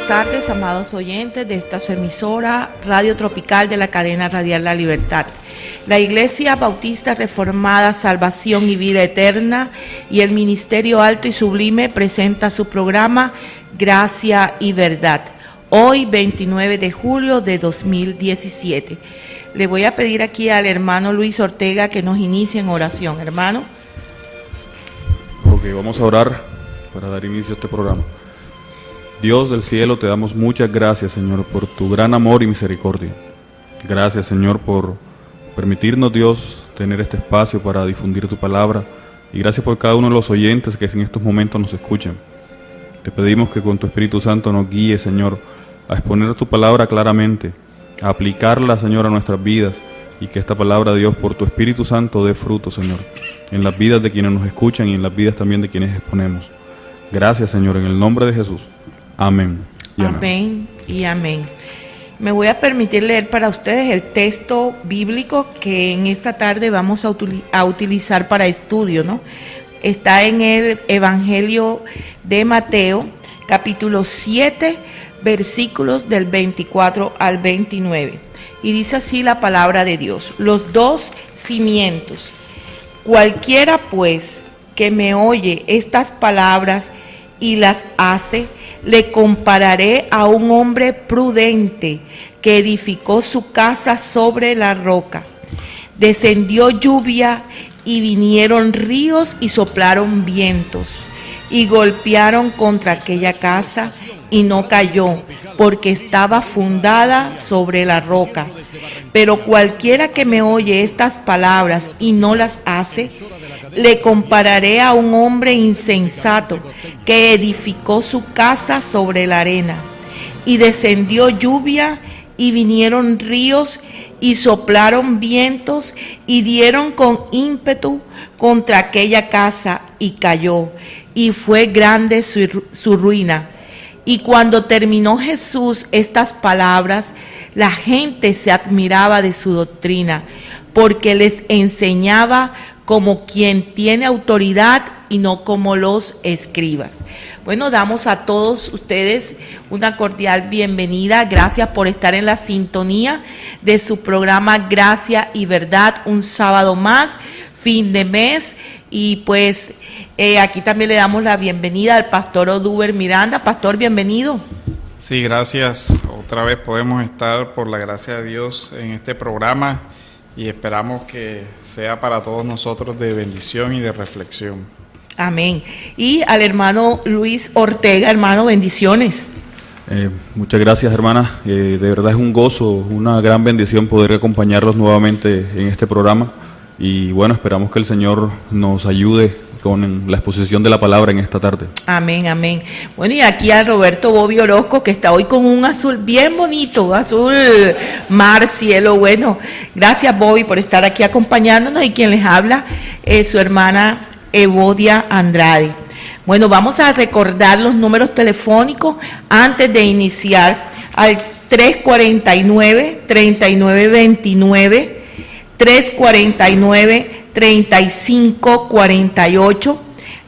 buenas tardes, amados oyentes de esta su emisora Radio Tropical de la cadena radial La Libertad. La Iglesia Bautista Reformada Salvación y Vida Eterna y el Ministerio Alto y Sublime presenta su programa Gracia y Verdad, hoy 29 de julio de 2017. Le voy a pedir aquí al hermano Luis Ortega que nos inicie en oración, hermano. Ok, vamos a orar para dar inicio a este programa. Dios del cielo, te damos muchas gracias, Señor, por tu gran amor y misericordia. Gracias, Señor, por permitirnos, Dios, tener este espacio para difundir tu palabra. Y gracias por cada uno de los oyentes que en estos momentos nos escuchan. Te pedimos que con tu Espíritu Santo nos guíe, Señor, a exponer tu palabra claramente, a aplicarla, Señor, a nuestras vidas, y que esta palabra, Dios, por tu Espíritu Santo dé fruto, Señor, en las vidas de quienes nos escuchan y en las vidas también de quienes exponemos. Gracias, Señor, en el nombre de Jesús. Amén y amén. Amén y amén. Me voy a permitir leer para ustedes el texto bíblico que en esta tarde vamos a utilizar para estudio, ¿no? Está en el Evangelio de Mateo, capítulo 7, versículos del 24 al 29. Y dice así la palabra de Dios: los dos cimientos. Cualquiera pues que me oye estas palabras y las hace, le compararé a un hombre prudente que edificó su casa sobre la roca. Descendió lluvia y vinieron ríos y soplaron vientos y golpearon contra aquella casa y no cayó, porque estaba fundada sobre la roca. Pero cualquiera que me oye estas palabras y no las hace, le compararé a un hombre insensato que edificó su casa sobre la arena. Y descendió lluvia y vinieron ríos y soplaron vientos y dieron con ímpetu contra aquella casa y cayó, y fue grande su ruina. Y cuando terminó Jesús estas palabras, la gente se admiraba de su doctrina, porque les enseñaba como quien tiene autoridad y no como los escribas. Bueno, damos a todos ustedes una cordial bienvenida. Gracias por estar en la sintonía de su programa Gracia y Verdad, un sábado más, fin de mes. Y pues aquí también le damos la bienvenida al pastor Oduber Miranda. Pastor, bienvenido. Sí, gracias. Otra vez podemos estar, por la gracia de Dios, en este programa y esperamos que sea para todos nosotros de bendición y de reflexión. Amén. Y al hermano Luis Ortega, hermano, bendiciones. Muchas gracias, hermana. De verdad es un gozo, una gran bendición poder acompañarlos nuevamente en este programa. Y bueno, esperamos que el Señor nos ayude con la exposición de la palabra en esta tarde. Amén, amén. Bueno, y aquí a Roberto Bobby Orozco, que está hoy con un azul bien bonito, azul mar, cielo. Bueno, gracias, Bobby, por estar aquí acompañándonos, y quien les habla es su hermana Evodia Andrade. Bueno, vamos a recordar los números telefónicos antes de iniciar: al 349-3929, 349-3548,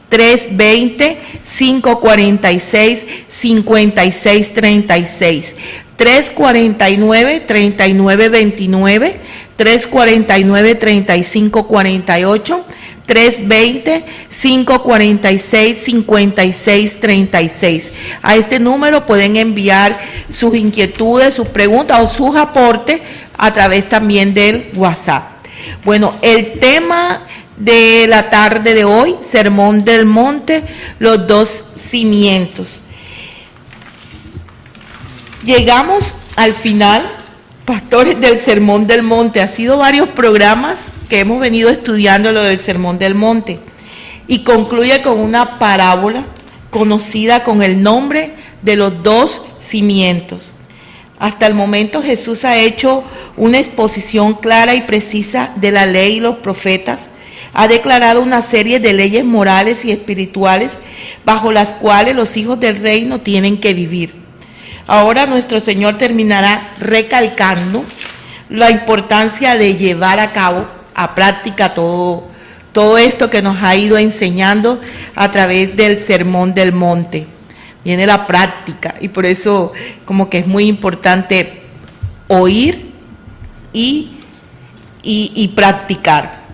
320-546-5636, 349-3929, 349-3548, 320-546-5636. A este número pueden enviar sus inquietudes, sus preguntas o sus aportes a través también del WhatsApp. Bueno, el tema de la tarde de hoy, Sermón del Monte, los dos cimientos. Llegamos al final, pastores, del Sermón del Monte. Ha sido varios programas que hemos venido estudiando lo del Sermón del Monte, y concluye con una parábola conocida con el nombre de los dos cimientos. Hasta el momento Jesús ha hecho una exposición clara y precisa de la ley y los profetas. Ha declarado una serie de leyes morales y espirituales bajo las cuales los hijos del reino tienen que vivir. Ahora nuestro Señor terminará recalcando la importancia de llevar a cabo, a práctica, todo esto que nos ha ido enseñando a través del Sermón del Monte. viene la práctica, y por eso como que es muy importante oír y practicar.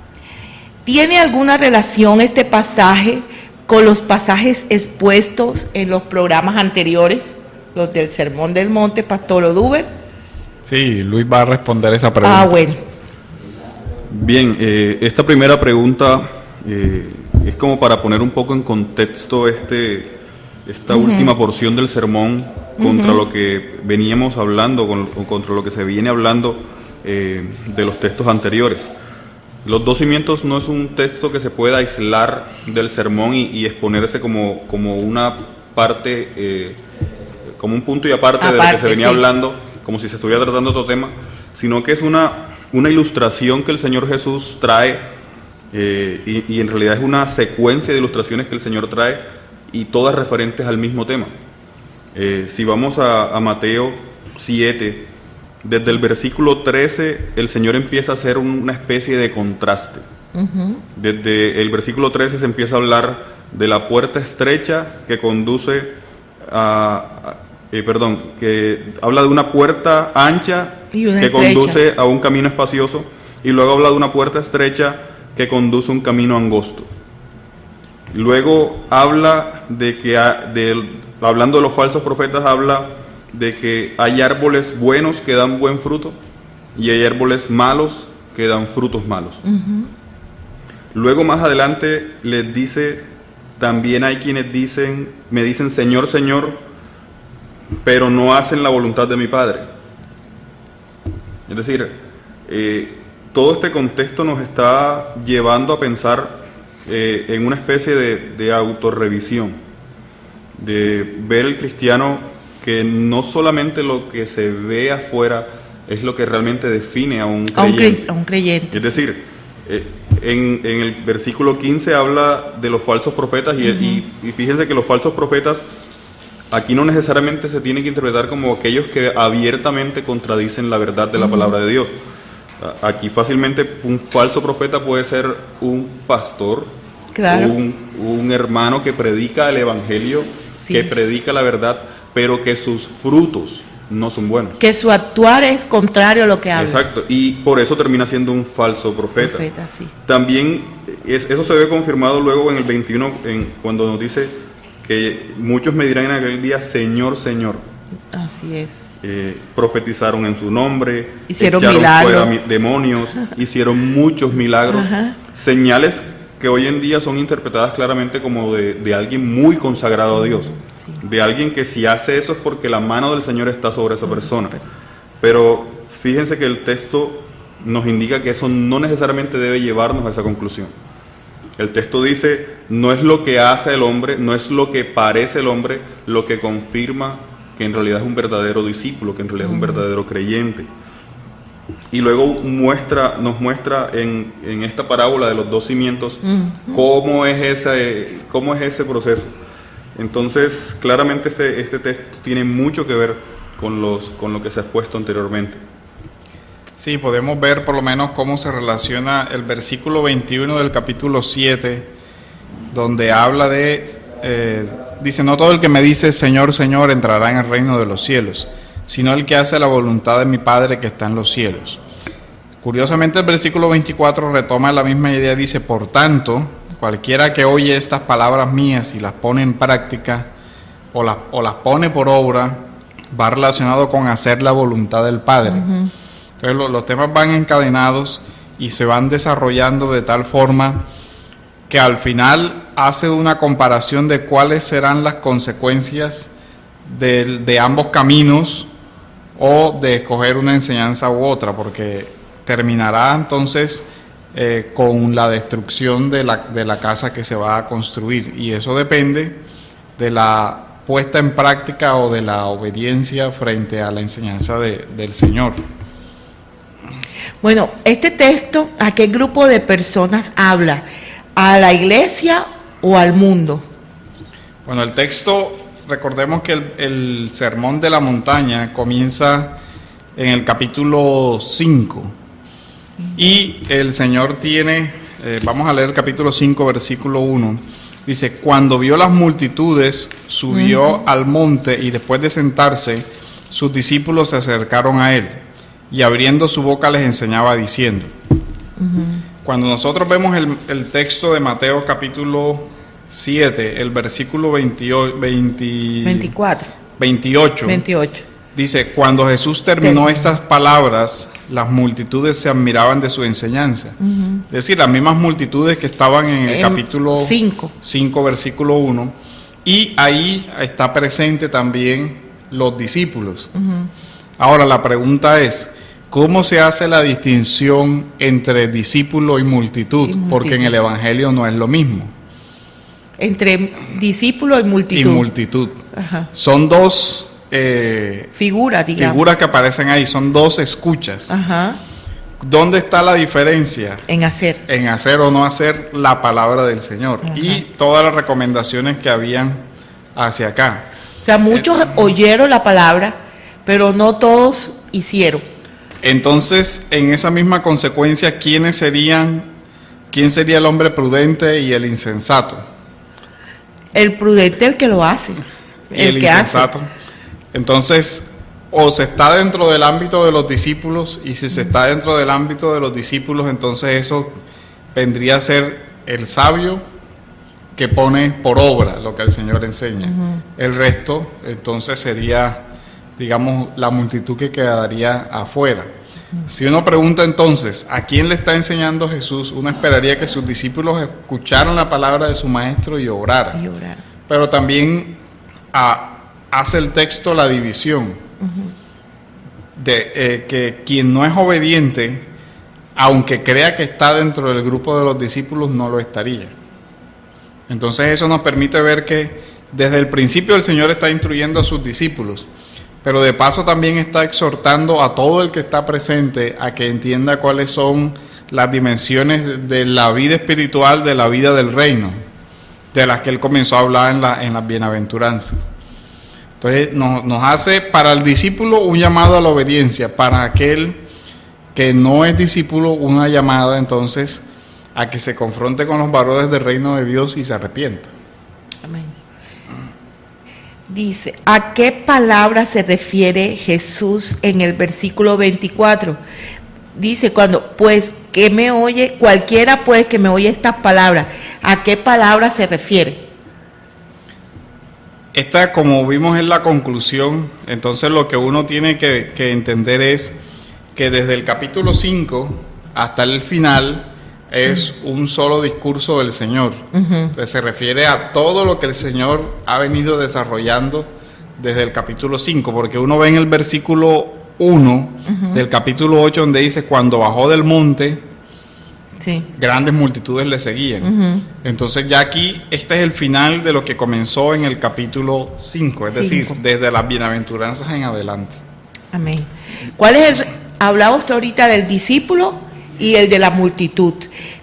¿Tiene alguna relación este pasaje con los pasajes expuestos en los programas anteriores, los del Sermón del Monte, Pastor Oduber? Sí, Luis va a responder esa pregunta. Ah, bueno. Bien, esta primera pregunta es como para poner un poco en contexto esta última porción del sermón contra lo que veníamos hablando, contra lo que se viene hablando de los textos anteriores. Los 2 cimientos no es un texto que se pueda aislar del sermón y exponerse como una parte, como un punto y aparte de lo que se venía hablando, como si se estuviera tratando otro tema, sino que es una ilustración que el Señor Jesús trae, y en realidad es una secuencia de ilustraciones que el Señor trae, y todas referentes al mismo tema. Si vamos a Mateo 7, desde el versículo 13, el Señor empieza a hacer una especie de contraste. Desde el versículo 13 se empieza a hablar de la puerta estrecha que conduce que habla de una puerta ancha que conduce a un camino espacioso, y luego habla de una puerta estrecha que conduce a un camino angosto. Luego habla hablando de los falsos profetas, habla de que hay árboles buenos que dan buen fruto y hay árboles malos que dan frutos malos. Luego más adelante les dice, también hay quienes me dicen Señor, Señor, pero no hacen la voluntad de mi Padre. Es decir, todo este contexto nos está llevando a pensar en una especie de autorrevisión, de ver el cristiano que no solamente lo que se ve afuera es lo que realmente define a un creyente. Es decir, en el versículo 15 habla de los falsos profetas, y fíjense que los falsos profetas aquí no necesariamente se tiene que interpretar como aquellos que abiertamente contradicen la verdad de la palabra de Dios. Aquí fácilmente un falso profeta puede ser un pastor, claro, un hermano que predica el evangelio, que predica la verdad, pero que sus frutos no son buenos. Que su actuar es contrario a lo que habla. Exacto, y por eso termina siendo un falso profeta. Sí. También eso se ve confirmado luego en el 21, cuando nos dice que muchos me dirán en aquel día, Señor, Señor. Así es. Profetizaron en su nombre, echaron fuera demonios, hicieron muchos milagros, señales que hoy en día son interpretadas claramente como de alguien muy consagrado a Dios. De alguien que si hace eso es porque la mano del Señor está sobre esa persona. Pero fíjense que el texto nos indica que eso no necesariamente debe llevarnos a esa conclusión. El texto dice, no es lo que hace el hombre, no es lo que parece el hombre, lo que confirma que en realidad es un verdadero discípulo, que en realidad es un verdadero creyente. Y luego nos muestra en esta parábola de los 2 cimientos cómo es ese proceso. Entonces, claramente este texto tiene mucho que ver con lo que se ha expuesto anteriormente. Sí, podemos ver por lo menos cómo se relaciona el versículo 21 del capítulo 7, donde habla dice, no todo el que me dice Señor, Señor entrará en el reino de los cielos, sino el que hace la voluntad de mi Padre que está en los cielos. Curiosamente el versículo 24 retoma la misma idea, dice, por tanto, cualquiera que oye estas palabras mías y las pone en práctica o las pone por obra, va relacionado con hacer la voluntad del Padre. Entonces los temas van encadenados y se van desarrollando de tal forma que al final hace una comparación de cuáles serán las consecuencias de ambos caminos, o de escoger una enseñanza u otra, porque terminará entonces con la destrucción de la casa que se va a construir, y eso depende de la puesta en práctica o de la obediencia frente a la enseñanza del Señor. Bueno, este texto, ¿a qué grupo de personas habla? ¿A la iglesia o al mundo? Bueno, el texto, recordemos que el Sermón de la Montaña comienza en el capítulo 5 y el Señor tiene, vamos a leer el capítulo 5, versículo 1, Dice, cuando vio las multitudes, subió al monte y después de sentarse, sus discípulos se acercaron a él y abriendo su boca les enseñaba diciendo. Cuando nosotros vemos el texto de Mateo capítulo 7, el versículo 28, dice, cuando Jesús terminó estas palabras, las multitudes se admiraban de su enseñanza. Es decir, las mismas multitudes que estaban en el capítulo 5, versículo 1, y ahí está presente también los discípulos. Ahora la pregunta es, ¿cómo se hace la distinción entre discípulo y multitud? Porque en el Evangelio no es lo mismo. Entre discípulo y multitud. Ajá. Son dos figuras que aparecen ahí, son dos escuchas. Ajá. ¿Dónde está la diferencia? En hacer. En hacer o no hacer la palabra del Señor. Ajá. Y todas las recomendaciones que habían hacia acá. O sea, muchos oyeron la palabra, pero no todos hicieron. Entonces, en esa misma consecuencia, ¿quién sería el hombre prudente y el insensato? El prudente el que lo hace. El que insensato. Hace. Entonces, o se está dentro del ámbito de los discípulos, y si se está dentro del ámbito de los discípulos, entonces eso vendría a ser el sabio que pone por obra lo que el Señor enseña. El resto, entonces, sería, digamos, la multitud que quedaría afuera. Si uno pregunta entonces, ¿a quién le está enseñando Jesús? Uno esperaría que sus discípulos escucharan la palabra de su maestro y obraran. Pero también hace el texto la división de que quien no es obediente, aunque crea que está dentro del grupo de los discípulos, no lo estaría. Entonces eso nos permite ver que desde el principio el Señor está instruyendo a sus discípulos, pero de paso también está exhortando a todo el que está presente a que entienda cuáles son las dimensiones de la vida espiritual, de la vida del reino, de las que Él comenzó a hablar en las bienaventuranzas. Entonces nos hace para el discípulo un llamado a la obediencia, para aquel que no es discípulo una llamada entonces a que se confronte con los valores del reino de Dios y se arrepienta. Amén. Dice, ¿a qué palabra se refiere Jesús en el versículo 24? Dice, que me oye, cualquiera pues que me oye estas palabras, ¿a qué palabra se refiere? Esta, como vimos en la conclusión, entonces lo que uno tiene que entender es que desde el capítulo 5 hasta el final es un solo discurso del Señor. Entonces se refiere a todo lo que el Señor ha venido desarrollando desde el capítulo 5, porque uno ve en el versículo 1 del capítulo 8 donde dice, cuando bajó del monte, grandes multitudes le seguían. Entonces ya aquí este es el final de lo que comenzó en el capítulo 5, es decir, desde las bienaventuranzas en adelante. Amén. Hablaba usted ahorita del discípulo y el de la multitud.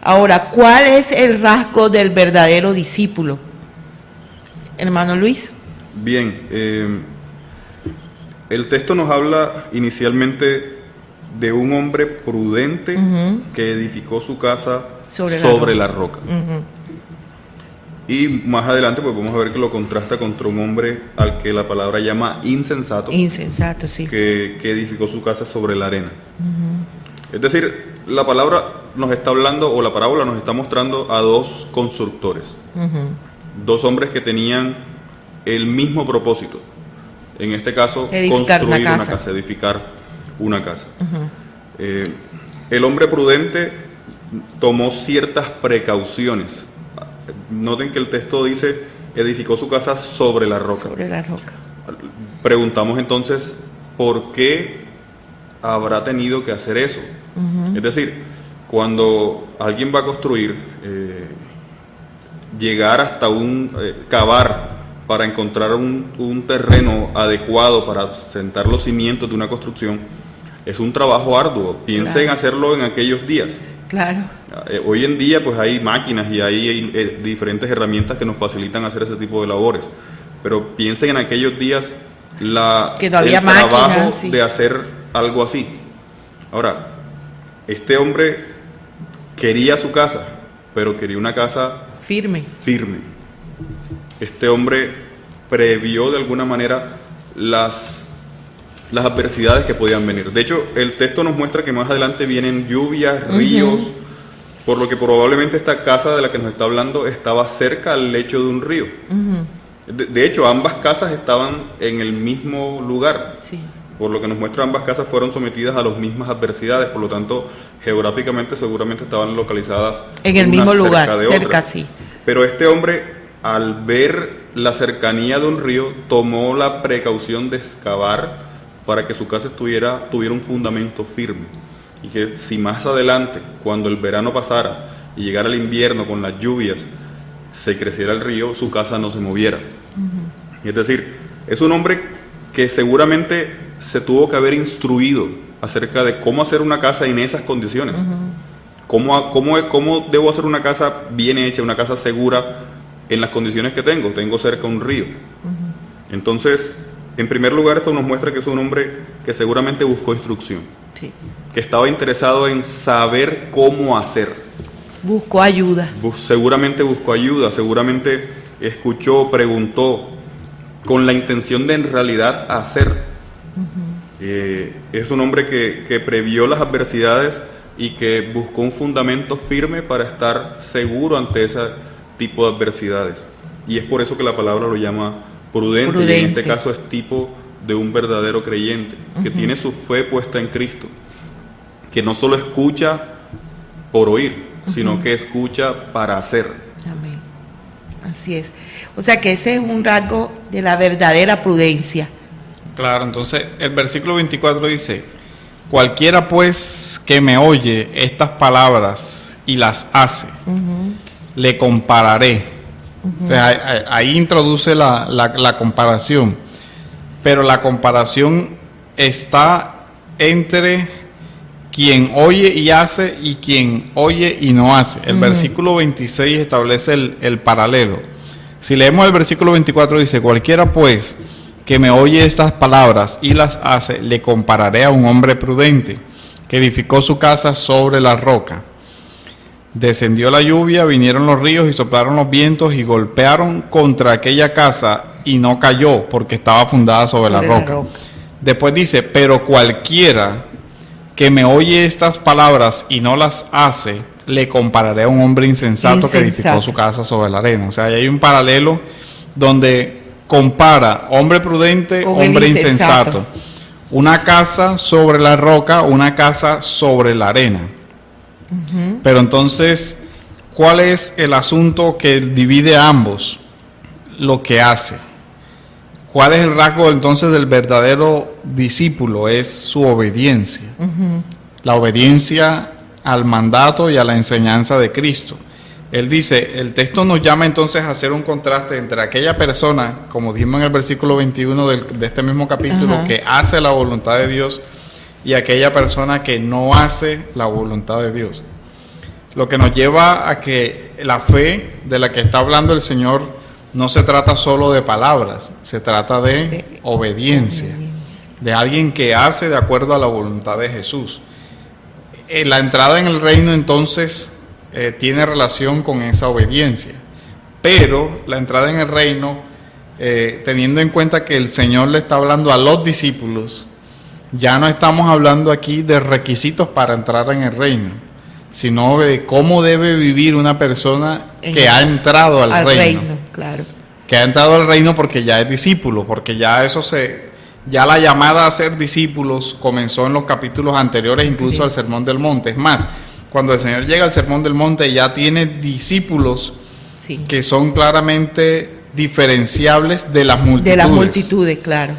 Ahora, ¿cuál es el rasgo del verdadero discípulo? Hermano Luis. Bien, el texto nos habla inicialmente de un hombre prudente que edificó su casa sobre la roca. Y más adelante pues vamos a ver que lo contrasta contra un hombre al que la palabra llama insensato. Insensato, sí. Que edificó su casa sobre la arena. Es decir, la palabra nos está hablando, o la parábola nos está mostrando a dos constructores. Dos hombres que tenían el mismo propósito. En este caso, edificar construir una casa, edificar una casa. El hombre prudente tomó ciertas precauciones. Noten que el texto dice, edificó su casa sobre la roca. Sobre la roca. Preguntamos entonces, ¿por qué habrá tenido que hacer eso? Es decir, cuando alguien va a construir, llegar hasta cavar para encontrar un terreno adecuado para sentar los cimientos de una construcción, es un trabajo arduo. Piensen en hacerlo en aquellos días. Claro. Hoy en día pues hay máquinas y hay diferentes herramientas que nos facilitan hacer ese tipo de labores, pero piensen en aquellos días el trabajo de hacer algo así. Ahora, este hombre quería su casa, pero quería una casa firme. este hombre previó de alguna manera las adversidades que podían venir. De hecho, el texto nos muestra que más adelante vienen lluvias, ríos, por lo que probablemente esta casa de la que nos está hablando estaba cerca al lecho de un río. De hecho, ambas casas estaban en el mismo lugar. Sí. Por lo que nos muestra, ambas casas fueron sometidas a las mismas adversidades, por lo tanto, geográficamente seguramente estaban localizadas en el mismo lugar, cerca, sí. Pero este hombre, al ver la cercanía de un río, tomó la precaución de excavar para que su casa tuviera un fundamento firme, y que si más adelante, cuando el verano pasara y llegara el invierno con las lluvias, se creciera el río, su casa no se moviera. Es decir, es un hombre que seguramente se tuvo que haber instruido acerca de cómo hacer una casa en esas condiciones. ¿Cómo debo hacer una casa bien hecha, una casa segura en las condiciones que tengo? Tengo cerca un río. Entonces, en primer lugar, esto nos muestra que es un hombre que seguramente buscó instrucción, Sí. que estaba interesado en saber cómo hacer. Buscó ayuda. Seguramente buscó ayuda, seguramente escuchó, preguntó, con la intención de en realidad hacer. Es un hombre que previó las adversidades y que buscó un fundamento firme para estar seguro ante ese tipo de adversidades. Y es por eso que la palabra lo llama prudente. Y en este caso es tipo de un verdadero creyente, que tiene su fe puesta en Cristo, que no solo escucha por oír, sino que escucha para hacer. Amén. Así es. O sea que ese es un rasgo de la verdadera prudencia. Claro, entonces el versículo 24 dice: cualquiera pues que me oye estas palabras y las hace, le compararé. Entonces, ahí introduce la comparación, pero la comparación está entre quien oye y hace y quien oye y no hace. El versículo 26 establece el paralelo. Si leemos el versículo 24, dice: cualquiera pues que me oye estas palabras y las hace, le compararé a un hombre prudente que edificó su casa sobre la roca. Descendió la lluvia, vinieron los ríos y soplaron los vientos y golpearon contra aquella casa y no cayó porque estaba fundada sobre la roca. Después dice: pero cualquiera que me oye estas palabras y no las hace, le compararé a un hombre insensato que edificó su casa sobre la arena. O sea, hay un paralelo donde compara hombre prudente, hombre insensato. Una casa sobre la roca, una casa sobre la arena. Pero entonces, ¿cuál es el asunto que divide a ambos? Lo que hace. ¿Cuál es el rasgo entonces del verdadero discípulo? Es su obediencia. La obediencia al mandato y a la enseñanza de Cristo. Él dice, el texto nos llama entonces a hacer un contraste entre aquella persona, como dijimos en el versículo 21 de este mismo capítulo, que hace la voluntad de Dios, y aquella persona que no hace la voluntad de Dios. Lo que nos lleva a que la fe de la que está hablando el Señor no se trata solo de palabras, se trata de obediencia, de alguien que hace de acuerdo a la voluntad de Jesús. La entrada en el reino entonces tiene relación con esa obediencia, pero la entrada en el reino, teniendo en cuenta que el Señor le está hablando a los discípulos, ya no estamos hablando aquí de requisitos para entrar en el reino, sino de cómo debe vivir una persona que ha entrado al reino. Claro. Que ha entrado al reino porque ya es discípulo, porque ya ya la llamada a ser discípulos comenzó en los capítulos anteriores, incluso al Sermón del Monte. Es más, cuando el Señor llega al Sermón del Monte ya tiene discípulos que son claramente diferenciables de las multitudes. De las multitudes, claro.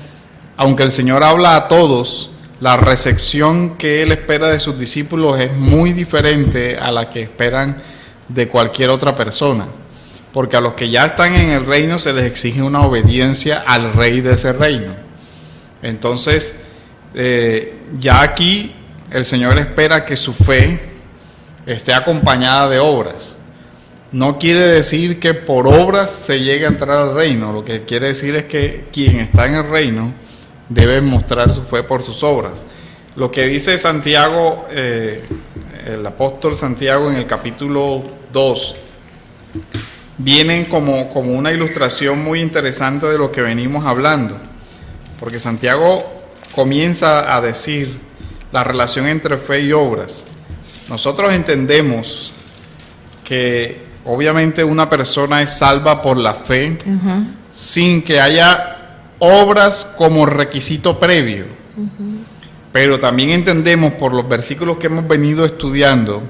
Aunque el Señor habla a todos, la recepción que Él espera de sus discípulos es muy diferente a la que esperan de cualquier otra persona. Porque a los que ya están en el reino se les exige una obediencia al rey de ese reino. Entonces, ya aquí el Señor espera que su fe esté acompañada de obras. No quiere decir que por obras se llegue a entrar al reino. Lo que quiere decir es que quien está en el reino debe mostrar su fe por sus obras. Lo que dice Santiago, el apóstol Santiago en el capítulo 2, vienen como una ilustración muy interesante de lo que venimos hablando, porque Santiago comienza a decir la relación entre fe y obras. Nosotros entendemos que obviamente una persona es salva por la fe, sin que haya obras como requisito previo. Pero también entendemos por los versículos que hemos venido estudiando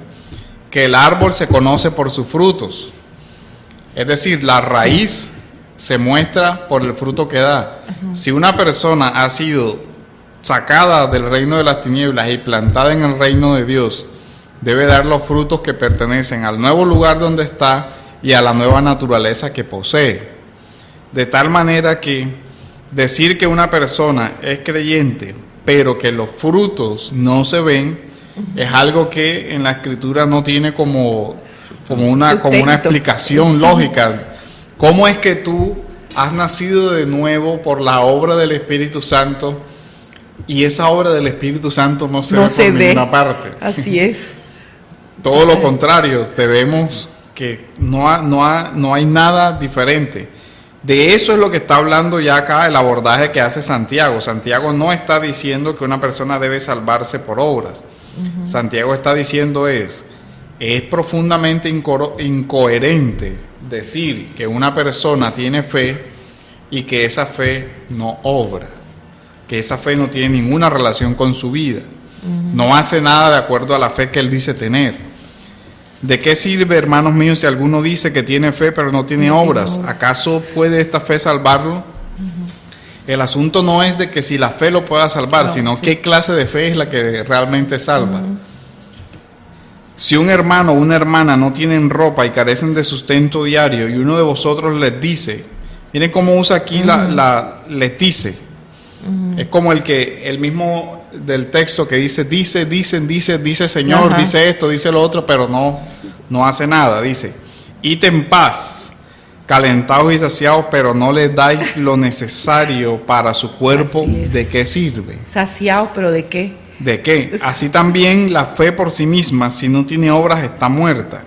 que el árbol se conoce por sus frutos. Es decir, la raíz se muestra por el fruto que da. Si una persona ha sido sacada del reino de las tinieblas y plantada en el reino de Dios, debe dar los frutos que pertenecen al nuevo lugar donde está y a la nueva naturaleza que posee. De tal manera que decir que una persona es creyente, pero que los frutos no se ven, es algo que en la Escritura no tiene como una explicación lógica. ¿Cómo es que tú has nacido de nuevo por la obra del Espíritu Santo y esa obra del Espíritu Santo no se ve por ninguna parte? Así es. Todo lo contrario, te vemos que no hay nada diferente. De eso es lo que está hablando ya acá el abordaje que hace Santiago. Santiago no está diciendo que una persona debe salvarse por obras. Santiago está diciendo es profundamente incoherente decir que una persona tiene fe y que esa fe no obra, que esa fe no tiene ninguna relación con su vida, no hace nada de acuerdo a la fe que él dice tener. ¿De qué sirve, hermanos míos, si alguno dice que tiene fe pero no tiene obras? ¿Acaso puede esta fe salvarlo? El asunto no es de que si la fe lo pueda salvar, sino qué clase de fe es la que realmente salva. Si un hermano o una hermana no tienen ropa y carecen de sustento diario y uno de vosotros les dice, miren cómo usa aquí les dice, es como el mismo del texto que dice Señor, dice esto, dice lo otro, pero no hace nada. Dice, id en paz, calentados y saciados, pero no les dais lo necesario para su cuerpo. ¿De qué sirve? Saciados, pero ¿de qué? ¿De qué? Así también la fe por sí misma, si no tiene obras, está muerta.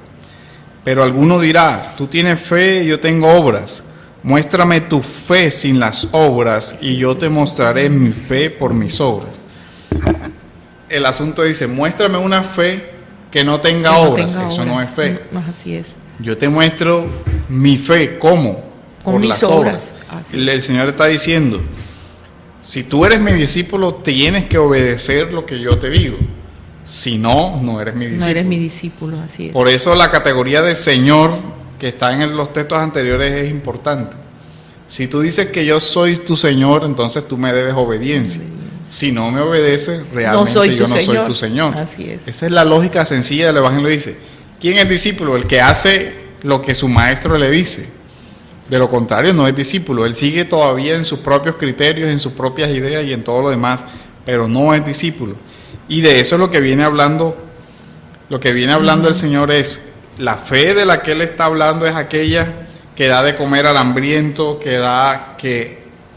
Pero alguno dirá, tú tienes fe y yo tengo obras. Muéstrame tu fe sin las obras y yo te mostraré mi fe por mis obras. El asunto dice, muéstrame una fe que no tenga obras. Eso no es fe. No, así es. Yo te muestro mi fe. ¿Cómo? Con mis obras. El Señor está diciendo, si tú eres mi discípulo, tienes que obedecer lo que yo te digo. Si no, no eres mi discípulo. No eres mi discípulo, así es. Por eso la categoría de Señor que está en los textos anteriores es importante. Si tú dices que yo soy tu Señor, entonces tú me debes obediencia. Si no me obedeces, realmente yo no soy tu Señor. Así es. Esa es la lógica sencilla del Evangelio. Dice, ¿quién es discípulo? El que hace lo que su maestro le dice. De lo contrario, no es discípulo. Él sigue todavía en sus propios criterios, en sus propias ideas y en todo lo demás, pero no es discípulo. Y de eso es lo que viene hablando. Lo que viene hablando el Señor es, la fe de la que Él está hablando es aquella que da de comer al hambriento, que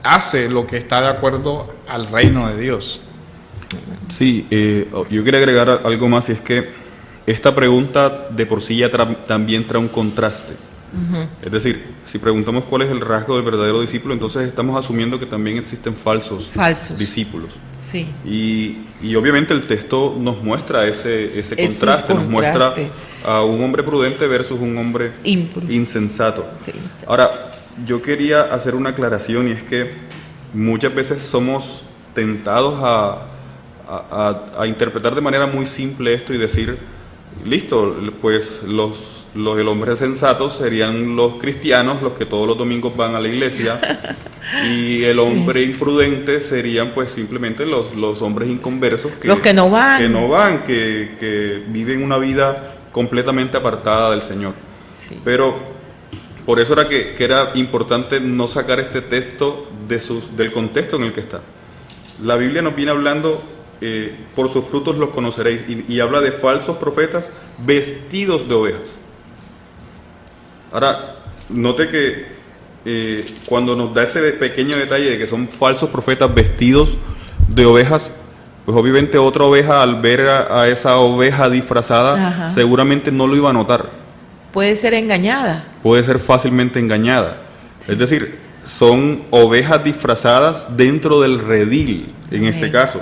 hace lo que está de acuerdo al reino de Dios. Sí, yo quería agregar algo más, y es que esta pregunta de por sí ya también trae un contraste. Es decir, si preguntamos cuál es el rasgo del verdadero discípulo, entonces estamos asumiendo que también existen falsos discípulos. Sí. Y obviamente el texto nos muestra ese contraste, nos muestra a un hombre prudente versus un hombre insensato. Sí. Ahora, yo quería hacer una aclaración, y es que muchas veces somos tentados a interpretar de manera muy simple esto y decir, listo, pues el hombre sensato serían los cristianos, los que todos los domingos van a la iglesia, y el hombre imprudente serían pues simplemente los hombres inconversos, los que no van, que viven una vida completamente apartada del Señor. Sí. Pero por eso era que era importante no sacar este texto del contexto en el que está. La Biblia nos viene hablando, por sus frutos los conoceréis, y habla de falsos profetas vestidos de ovejas. Ahora, note que cuando nos da ese pequeño detalle de que son falsos profetas vestidos de ovejas, pues obviamente otra oveja, al ver a esa oveja disfrazada, seguramente no lo iba a notar. puede ser engañada. Puede ser fácilmente engañada. Sí. Es decir, son ovejas disfrazadas dentro del redil, en Amén. este caso.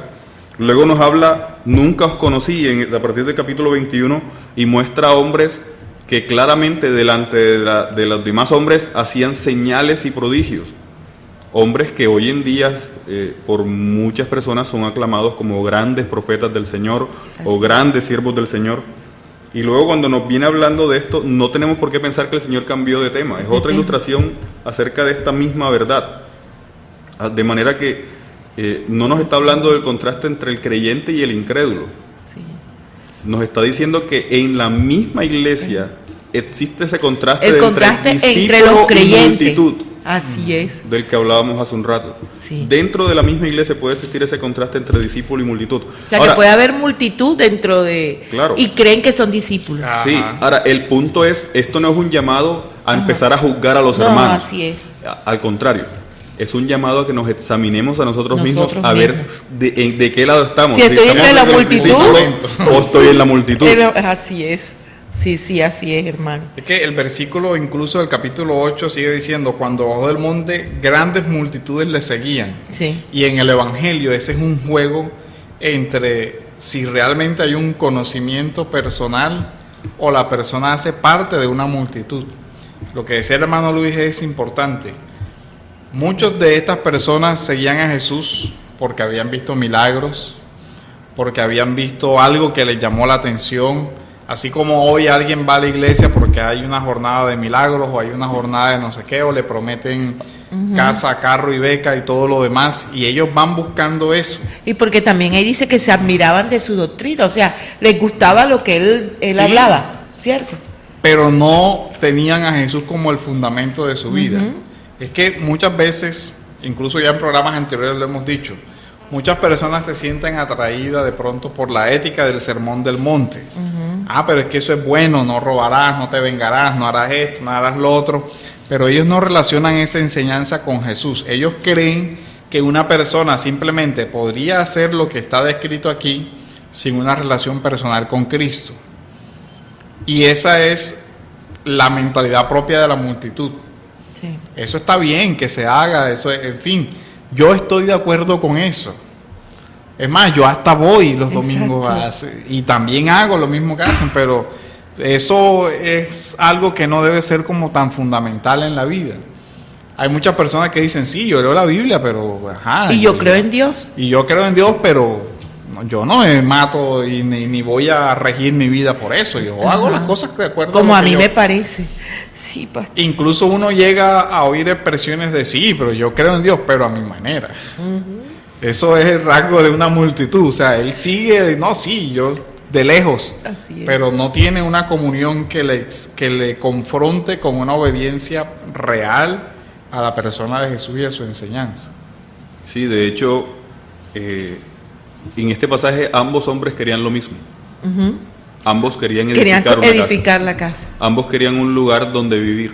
Luego nos habla, nunca os conocí, a partir del capítulo 21, y muestra a hombres que claramente delante de los demás hombres hacían señales y prodigios. Hombres que hoy en día por muchas personas son aclamados como grandes profetas del Señor o grandes siervos del Señor. Y luego cuando nos viene hablando de esto, no tenemos por qué pensar que el Señor cambió de tema. Es otra ilustración acerca de esta misma verdad. De manera que no nos está hablando del contraste entre el creyente y el incrédulo. Sí. Nos está diciendo que en la misma iglesia existe ese contraste, El contraste entre discípulo los y creyentes. multitud, Así es. del que hablábamos hace un rato. Sí. Dentro de la misma iglesia puede existir ese contraste entre discípulo y multitud. O sea, Ahora, que puede haber multitud dentro de... Claro. Y creen que son discípulos. Ah. sí, Ajá. ahora el punto es, esto no es un llamado a empezar a juzgar a los No, hermanos. así es. Al contrario, es un llamado a que nos examinemos a nosotros mismos, Nosotros a ver mismos. de qué lado estamos. Si estoy estamos entre la en el multitud, discípulo o estoy en la multitud. Pero así es. Sí, así es, hermano. Es que el versículo incluso del capítulo 8 sigue diciendo, cuando bajó del monte, grandes multitudes le seguían. Sí. Y en el Evangelio ese es un juego entre si realmente hay un conocimiento personal o la persona hace parte de una multitud. Lo que decía el hermano Luis es importante. Muchos de estas personas seguían a Jesús porque habían visto milagros, porque habían visto algo que les llamó la atención. Así como hoy alguien va a la iglesia porque hay una jornada de milagros o hay una jornada de no sé qué, o le prometen casa, carro y beca y todo lo demás, y ellos van buscando eso. Y porque también ahí dice que se admiraban de su doctrina, o sea, les gustaba lo que él Sí. hablaba, ¿cierto? Pero no tenían a Jesús como el fundamento de su vida. Es que muchas veces, incluso ya en programas anteriores lo hemos dicho, muchas personas se sienten atraídas de pronto por la ética del sermón del monte. Pero es que eso es bueno, no robarás, no te vengarás, no harás esto, no harás lo otro. Pero ellos no relacionan esa enseñanza con Jesús. Ellos creen que una persona simplemente podría hacer lo que está descrito aquí sin una relación personal con Cristo. Y esa es la mentalidad propia de la multitud. Sí. Eso está bien que se haga, eso, en fin, yo estoy de acuerdo con eso. Es más, yo hasta voy los domingos y también hago lo mismo que hacen, pero eso es algo que no debe ser como tan fundamental en la vida. Hay muchas personas que dicen, sí, yo leo la Biblia, pero ajá. Y yo creo en Dios. Y yo creo en Dios, pero yo no me mato y ni voy a regir mi vida por eso. Yo hago las cosas de acuerdo como a a lo que mí yo... me parece. Sí, pastor. Incluso uno llega a oír expresiones de sí, pero yo creo en Dios, pero a mi manera. Eso es el rasgo de una multitud. O sea, él sigue, no, sí, yo de lejos, Así es. pero no tiene una comunión que le confronte con una obediencia real a la persona de Jesús y a su enseñanza. Sí, de hecho, en este pasaje ambos hombres querían lo mismo. Ambos querían edificar la casa. Ambos querían un lugar donde vivir.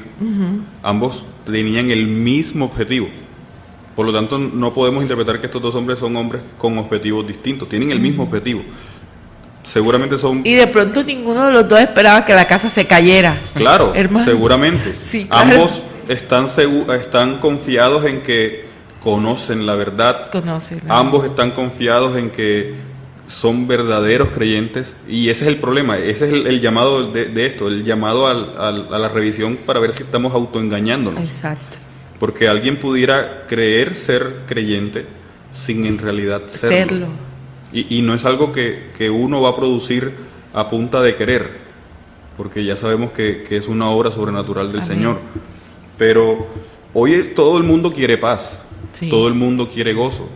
Ambos tenían el mismo objetivo. Por lo tanto, no podemos interpretar que estos dos hombres son hombres con objetivos distintos. Tienen el mismo objetivo. Seguramente son... Y de pronto ninguno de los dos esperaba que la casa se cayera. Claro, hermano. Seguramente. Sí, claro. Ambos están confiados en que conocen la verdad. Ambos están confiados en que son verdaderos creyentes. Y ese es el problema. Ese es el llamado de esto. El llamado a la revisión para ver si estamos autoengañándonos. Exacto. Porque alguien pudiera creer ser creyente sin en realidad serlo. Y no es algo que uno va a producir a punta de querer, porque ya sabemos que es una obra sobrenatural del Señor. Pero hoy todo el mundo quiere paz, todo el mundo quiere gozo.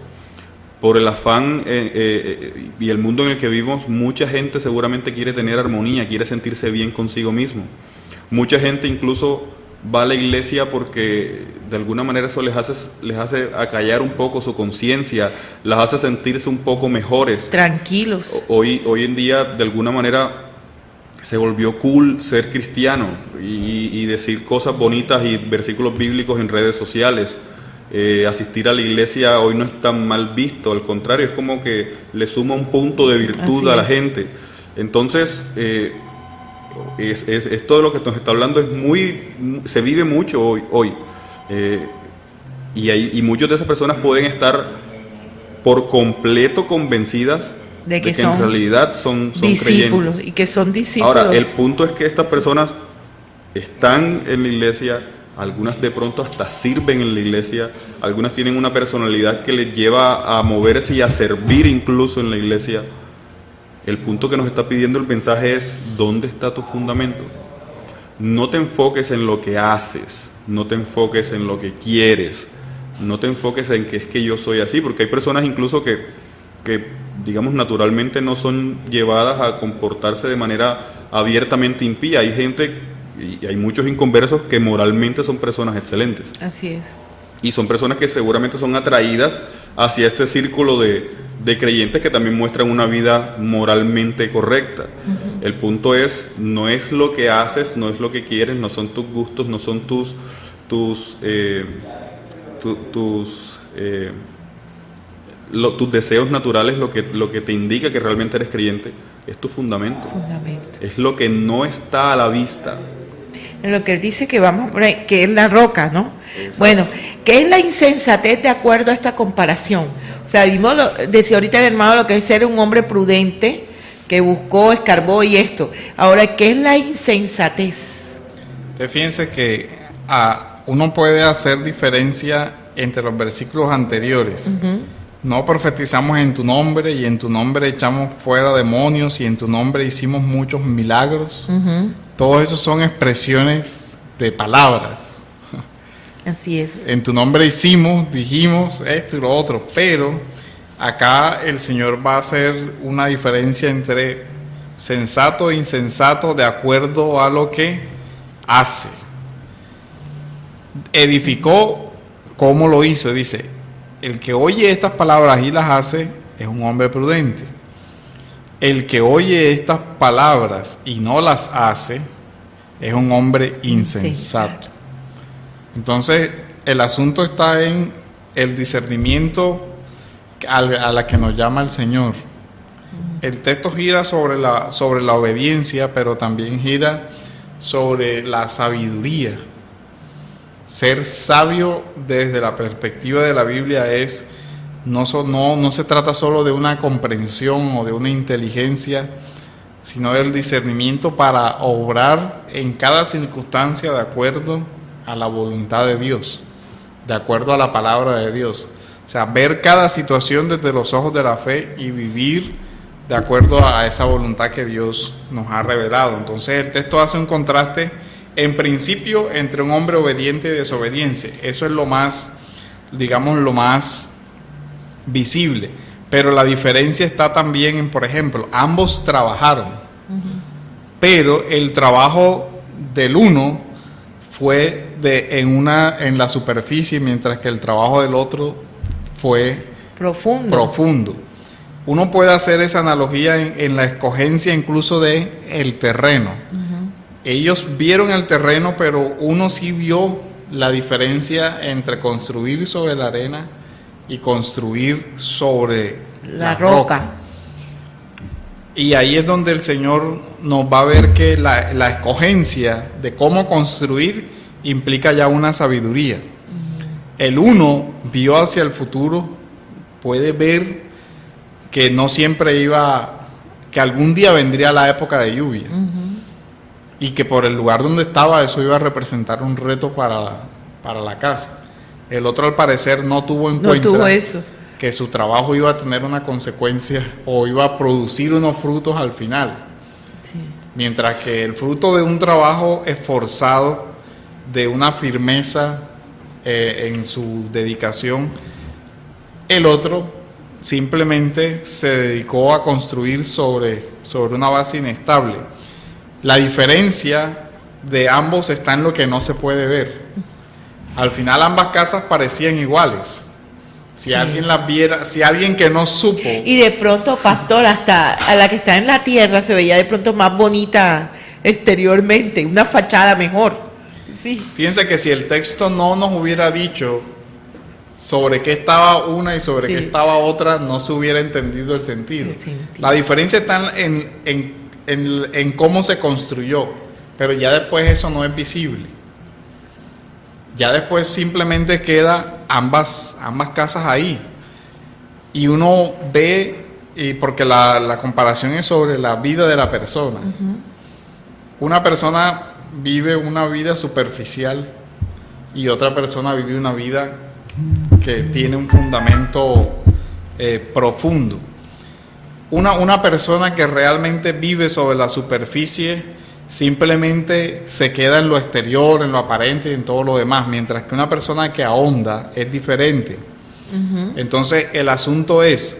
Por el afán y el mundo en el que vivimos, mucha gente seguramente quiere tener armonía, quiere sentirse bien consigo mismo. Mucha gente incluso va a la iglesia porque de alguna manera eso les hace acallar un poco su conciencia, las hace sentirse un poco mejores. Tranquilos. Hoy en día, de alguna manera, se volvió cool ser cristiano y decir cosas bonitas y versículos bíblicos en redes sociales. Asistir a la iglesia hoy no es tan mal visto, al contrario, es como que le suma un punto de virtud a la gente. Entonces, todo lo que nos está hablando se vive mucho hoy. Y muchas de esas personas pueden estar por completo convencidas de que en realidad son discípulos, creyentes. Y que son discípulos. Ahora, el punto es que estas personas están en la iglesia, algunas de pronto hasta sirven en la iglesia, algunas tienen una personalidad que les lleva a moverse y a servir incluso en la iglesia. El punto que nos está pidiendo el mensaje es: ¿dónde está tu fundamento? No te enfoques en lo que haces, no te enfoques en lo que quieres, no te enfoques en que es que yo soy así, porque hay personas incluso que digamos naturalmente no son llevadas a comportarse de manera abiertamente impía. Hay gente, y hay muchos inconversos que moralmente son personas excelentes. Así es. Y son personas que seguramente son atraídas hacia este círculo de creyentes que también muestran una vida moralmente correcta. Uh-huh. El punto es, no es lo que haces, no es lo que quieres, no son tus gustos, no son tus deseos naturales lo que te indica que realmente eres creyente. Es tu fundamento. Es lo que no está a la vista. En lo que él dice que es la roca, ¿no? Exacto. Bueno, ¿qué es la insensatez de acuerdo a esta comparación? O sea, decía ahorita el hermano lo que es ser un hombre prudente, que buscó, escarbó y esto. Ahora, ¿qué es la insensatez? Fíjense que uno puede hacer diferencia entre los versículos anteriores. Uh-huh. No profetizamos en tu nombre, y en tu nombre echamos fuera demonios, y en tu nombre hicimos muchos milagros. Uh-huh. Todos esos son expresiones de palabras. Así es. En tu nombre dijimos esto y lo otro, pero acá el Señor va a hacer una diferencia entre sensato e insensato de acuerdo a lo que hace. Edificó, ¿cómo lo hizo? Dice: el que oye estas palabras y las hace es un hombre prudente. El que oye estas palabras y no las hace es un hombre insensato. Entonces, el asunto está en el discernimiento a la que nos llama el Señor. El texto gira sobre la obediencia, pero también gira sobre la sabiduría. Ser sabio desde la perspectiva de la Biblia es no se trata solo de una comprensión o de una inteligencia, sino del discernimiento para obrar en cada circunstancia de acuerdo a la voluntad de Dios, de acuerdo a la palabra de Dios. O sea, ver cada situación desde los ojos de la fe y vivir de acuerdo a esa voluntad que Dios nos ha revelado. Entonces el texto hace un contraste en principio entre un hombre obediente y desobediente. Eso es lo más visible. Pero la diferencia está también en, por ejemplo, ambos trabajaron, pero el trabajo del uno fue en la superficie, mientras que el trabajo del otro fue profundo. Uno puede hacer esa analogía en la escogencia incluso de el terreno. Ellos vieron el terreno, pero uno sí vio la diferencia entre construir sobre la arena y construir sobre la roca. Y ahí es donde el Señor nos va a ver que la escogencia de cómo construir implica ya una sabiduría. El uno vio hacia el futuro, puede ver que no siempre que algún día vendría la época de lluvia. Y que por el lugar donde estaba eso iba a representar un reto para la casa. El otro, al parecer, no tuvo en cuenta eso, que su trabajo iba a tener una consecuencia o iba a producir unos frutos al final. Sí. Mientras que el fruto de un trabajo esforzado, de una firmeza en su dedicación, el otro simplemente se dedicó a construir sobre una base inestable. La diferencia de ambos está en lo que no se puede ver. Al final ambas casas parecían iguales. Si alguien las viera, si alguien que no supo. Y de pronto, pastor, hasta a la que está en la tierra se veía de pronto más bonita exteriormente, una fachada mejor. Sí. Fíjense que si el texto no nos hubiera dicho sobre qué estaba una y sobre qué estaba otra, no se hubiera entendido el sentido. La diferencia está en en cómo se construyó, pero ya después eso no es visible. Ya después simplemente queda ambas casas ahí. Y uno ve, porque la comparación es sobre la vida de la persona. Una persona vive una vida superficial y otra persona vive una vida que tiene un fundamento profundo. Una persona que realmente vive sobre la superficie simplemente se queda en lo exterior, en lo aparente y en todo lo demás, mientras que una persona que ahonda es diferente. Entonces el asunto es,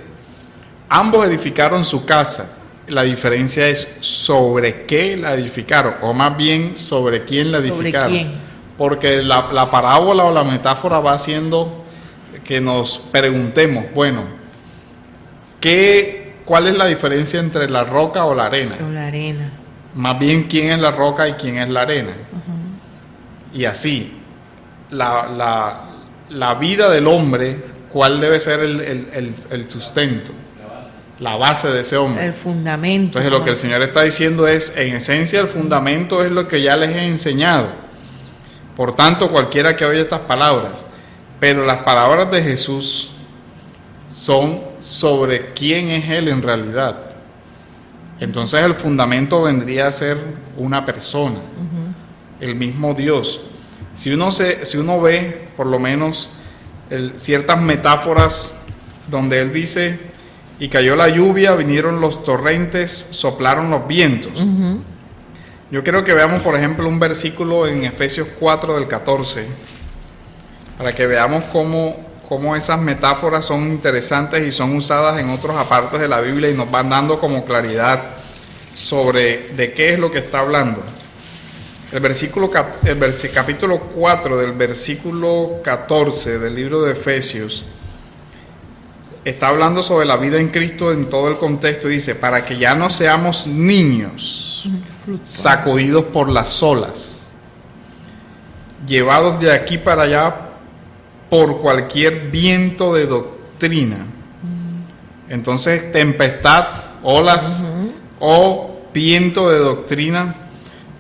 ambos edificaron su casa, la diferencia es sobre qué la edificaron, o más bien sobre quién la edificaron. ¿Sobre quién? Porque la parábola o la metáfora va haciendo que nos preguntemos, bueno, ¿cuál es la diferencia entre la roca o la arena? O la arena. Más bien, ¿quién es la roca y quién es la arena? Y así, la vida del hombre, ¿cuál debe ser el sustento? La base de ese hombre. El fundamento. Entonces, lo que el Señor está diciendo es, en esencia, el fundamento es lo que ya les he enseñado. Por tanto, cualquiera que oye estas palabras, pero las palabras de Jesús son sobre quién es Él en realidad. Entonces el fundamento vendría a ser una persona, el mismo Dios. Si uno ve, por lo menos, ciertas metáforas donde Él dice, y cayó la lluvia, vinieron los torrentes, soplaron los vientos. Yo quiero que veamos, por ejemplo, un versículo en Efesios 4 del 14, para que veamos cómo esas metáforas son interesantes y son usadas en otros apartes de la Biblia y nos van dando como claridad sobre de qué es lo que está hablando. El capítulo 4 del versículo 14 del libro de Efesios está hablando sobre la vida en Cristo en todo el contexto. Dice, para que ya no seamos niños sacudidos por las olas, llevados de aquí para allá por cualquier viento de doctrina. Entonces, tempestad, olas o viento de doctrina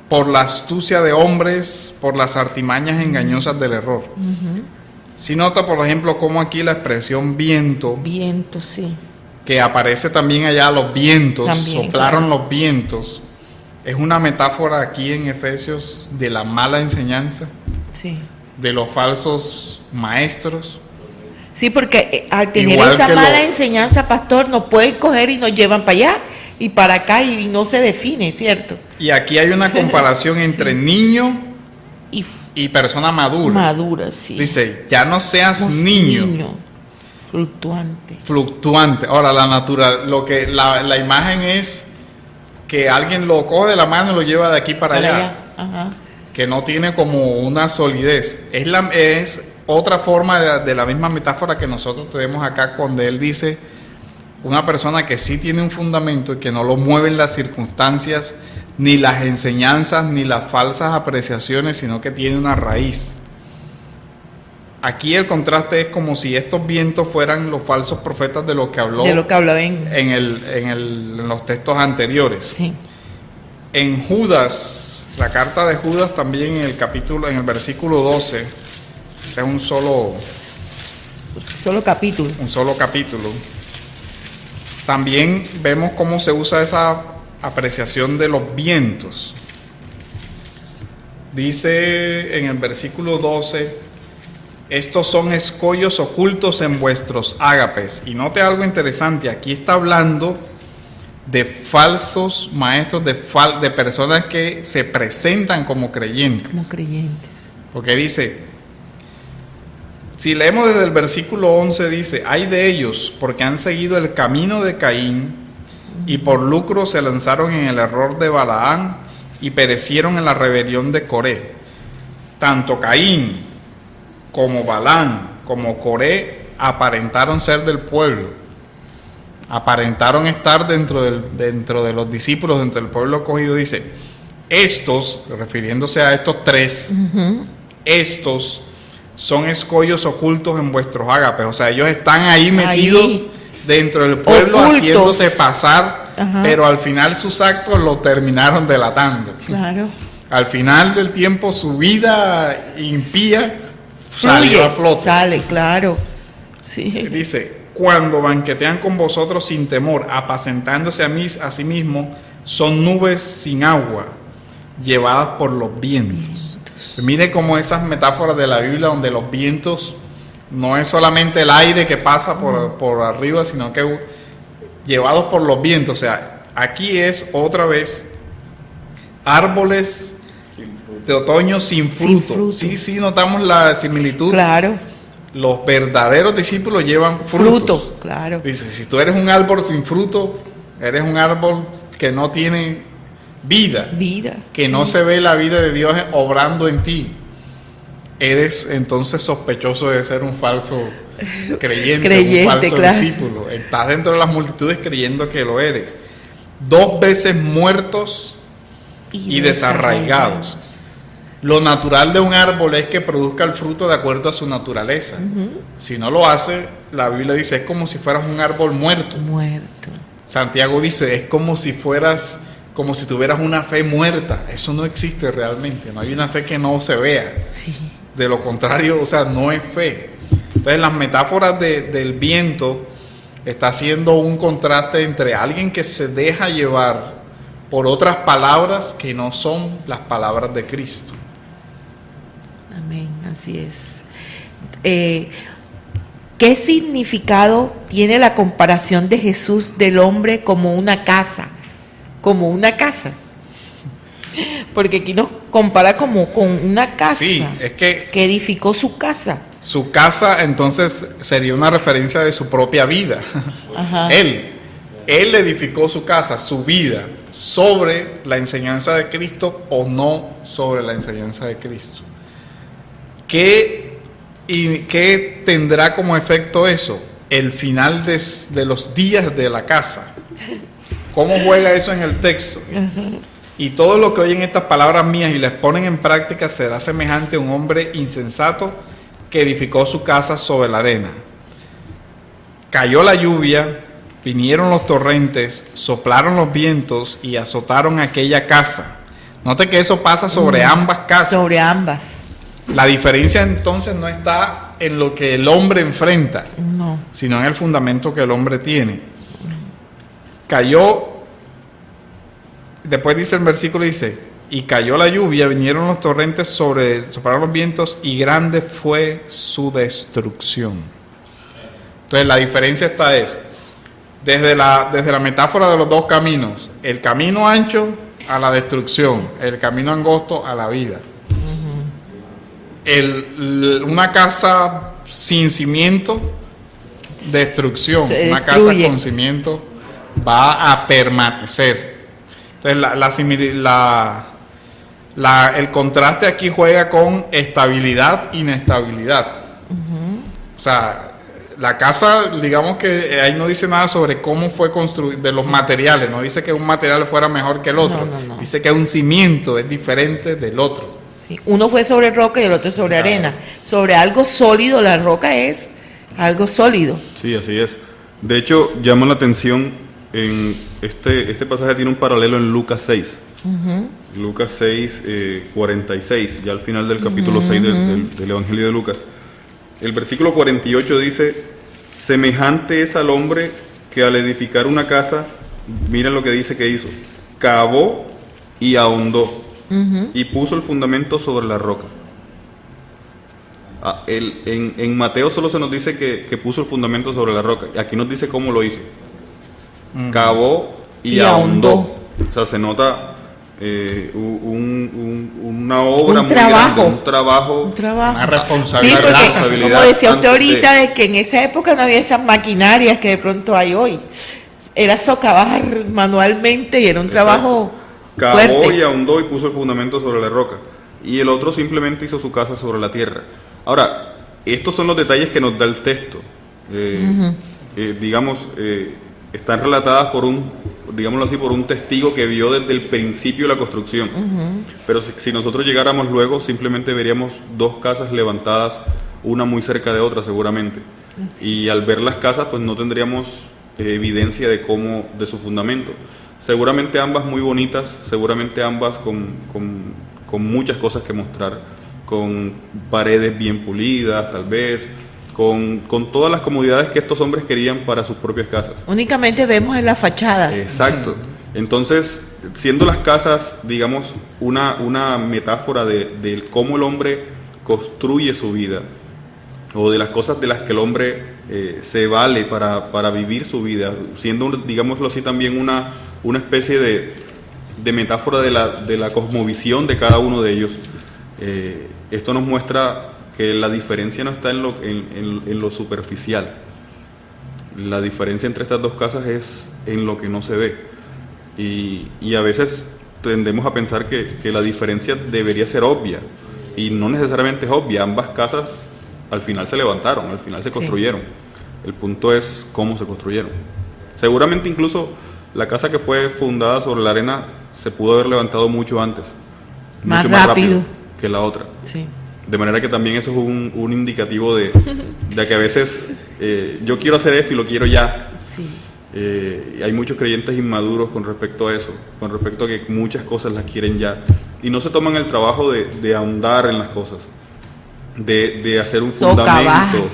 por la astucia de hombres, por las artimañas engañosas del error. Si nota, por ejemplo, cómo aquí la expresión viento, sí, que aparece también allá, los vientos, también, soplaron los vientos, es una metáfora aquí en Efesios de la mala enseñanza, sí, de los falsos maestros. Sí, porque al tener Igual esa que mala enseñanza, pastor, nos pueden coger y nos llevan para allá y para acá y no se define, ¿cierto? Y aquí hay una comparación entre niño y persona madura. Madura, sí. Dice, ya no seas niño. Fluctuante. Ahora, la imagen es que alguien lo coge de la mano y lo lleva de aquí para allá. Ajá. Que no tiene como una solidez. Es otra forma de la misma metáfora que nosotros tenemos acá cuando él dice una persona que sí tiene un fundamento y que no lo mueven las circunstancias, ni las enseñanzas, ni las falsas apreciaciones, sino que tiene una raíz. Aquí el contraste es como si estos vientos fueran los falsos profetas de lo que habló, en los textos anteriores. Sí. En Judas, la carta de Judas también en el versículo 12, ese es un solo capítulo. También vemos cómo se usa esa apreciación de los vientos. Dice en el versículo 12, estos son escollos ocultos en vuestros ágapes. Y note algo interesante, aquí está hablando de falsos maestros, de personas que se presentan como creyentes. Porque dice, si leemos desde el versículo 11, dice, hay de ellos porque han seguido el camino de Caín y por lucro se lanzaron en el error de Balaán y perecieron en la rebelión de Coré. Tanto Caín como Balaán como Coré aparentaron ser del pueblo, aparentaron estar dentro de los discípulos, dentro del pueblo escogido. Dice, estos, refiriéndose a estos tres, estos son escollos ocultos en vuestros ágapes. O sea, ellos están ahí metidos dentro del pueblo, ocultos, haciéndose pasar Ajá. pero al final sus actos lo terminaron delatando. Claro. Al final del tiempo su vida impía salió a flote. Sale, claro. Sí. Dice, cuando banquetean con vosotros sin temor, apacentándose a sí mismos, son nubes sin agua, llevadas por los vientos. Mire cómo esas metáforas de la Biblia, donde los vientos no es solamente el aire que pasa por arriba, sino que llevados por los vientos. O sea, aquí es otra vez árboles de otoño sin fruto. Sí, notamos la similitud. Claro. Los verdaderos discípulos llevan frutos. Fruto, claro. Dice, si tú eres un árbol sin fruto, eres un árbol que no tiene vida. Que no se ve la vida de Dios obrando en ti. Eres entonces sospechoso de ser un falso creyente, un falso discípulo. Estás dentro de las multitudes creyendo que lo eres. 2 veces muertos y desarraigados. Lo natural de un árbol es que produzca el fruto de acuerdo a su naturaleza. Si no lo hace, la Biblia dice, es como si fueras un árbol muerto. Santiago dice, es como si tuvieras una fe muerta. Eso no existe realmente. No hay una fe que no se vea. Sí. De lo contrario, o sea, no es fe. Entonces, las metáforas del viento está haciendo un contraste entre alguien que se deja llevar por otras palabras que no son las palabras de Cristo. Amén, así es. ¿Qué significado tiene la comparación de Jesús del hombre como una casa? Como una casa. Porque aquí nos compara como con una casa. Sí, es que edificó su casa. Su casa entonces sería una referencia de su propia vida. Ajá. Él edificó su casa, su vida, sobre la enseñanza de Cristo o no sobre la enseñanza de Cristo. ¿Qué tendrá como efecto eso? El final de los días de la casa. ¿Cómo juega eso en el texto? Y todo lo que oyen estas palabras mías y les ponen en práctica será semejante a un hombre insensato que edificó su casa sobre la arena. Cayó la lluvia, vinieron los torrentes, soplaron los vientos y azotaron aquella casa. Note que eso pasa sobre ambas casas. Sobre ambas. La diferencia entonces no está en lo que el hombre enfrenta, no, sino en el fundamento que el hombre tiene. Cayó, después dice el versículo, dice, y cayó la lluvia, vinieron los torrentes, soplaron los vientos y grande fue su destrucción. Entonces la diferencia está desde la metáfora de los 2 caminos, el camino ancho a la destrucción, el camino angosto a la vida. Una casa sin cimiento, destrucción. Una casa con cimiento va a permanecer. Entonces el contraste aquí juega con estabilidad, inestabilidad. O sea, la casa, digamos que ahí no dice nada sobre cómo fue construida, de los materiales, no dice que un material fuera mejor que el otro, no. Dice que un cimiento es diferente del otro. Sí, uno fue sobre roca y el otro sobre arena. Sobre algo sólido, la roca es algo sólido. Sí, así es. De hecho, llama la atención, en este pasaje tiene un paralelo en Lucas 6. Lucas 6, 46, ya al final del capítulo 6 del Evangelio de Lucas. El versículo 48 dice, semejante es al hombre que al edificar una casa, miren lo que dice que hizo, cavó y ahondó. Y puso el fundamento sobre la roca. En Mateo solo se nos dice que puso el fundamento sobre la roca. Aquí nos dice cómo lo hizo. Cavó y ahondó. O sea, se nota una obra muy grande, un trabajo. Una responsabilidad. Sí, porque, como decía usted ahorita, de que en esa época no había esas maquinarias que de pronto hay hoy. Era socavar manualmente y era un trabajo cavó fuerte. Y ahondó y puso el fundamento sobre la roca. Y el otro simplemente hizo su casa sobre la tierra. Ahora, estos son los detalles que nos da el texto. Están relatadas por un testigo que vio desde el principio la construcción. Pero si nosotros llegáramos luego, simplemente veríamos 2 casas levantadas, una muy cerca de otra seguramente. Y al ver las casas, pues no tendríamos evidencia de su fundamento. Seguramente ambas muy bonitas, seguramente ambas con muchas cosas que mostrar, con paredes bien pulidas, tal vez, con todas las comodidades que estos hombres querían para sus propias casas. Únicamente vemos en la fachada. Exacto. Entonces, siendo las casas, digamos, una metáfora de cómo el hombre construye su vida, o de las cosas de las que el hombre se vale para vivir su vida, siendo, digámoslo así, también una especie de metáfora de la cosmovisión de cada uno de ellos. Esto nos muestra que la diferencia no está en lo superficial. La diferencia entre estas dos casas es en lo que no se ve. Y a veces tendemos a pensar que la diferencia debería ser obvia, y no necesariamente es obvia. Ambas casas al final se levantaron, al final se construyeron. El punto es cómo se construyeron. Seguramente incluso la casa que fue fundada sobre la arena se pudo haber levantado mucho antes, mucho más rápido que la otra. Sí. De manera que también eso es un indicativo de que a veces yo quiero hacer esto y lo quiero ya. Sí. Hay muchos creyentes inmaduros con respecto a eso, con respecto a que muchas cosas las quieren ya, y no se toman el trabajo de ahondar en las cosas, de hacer un fundamento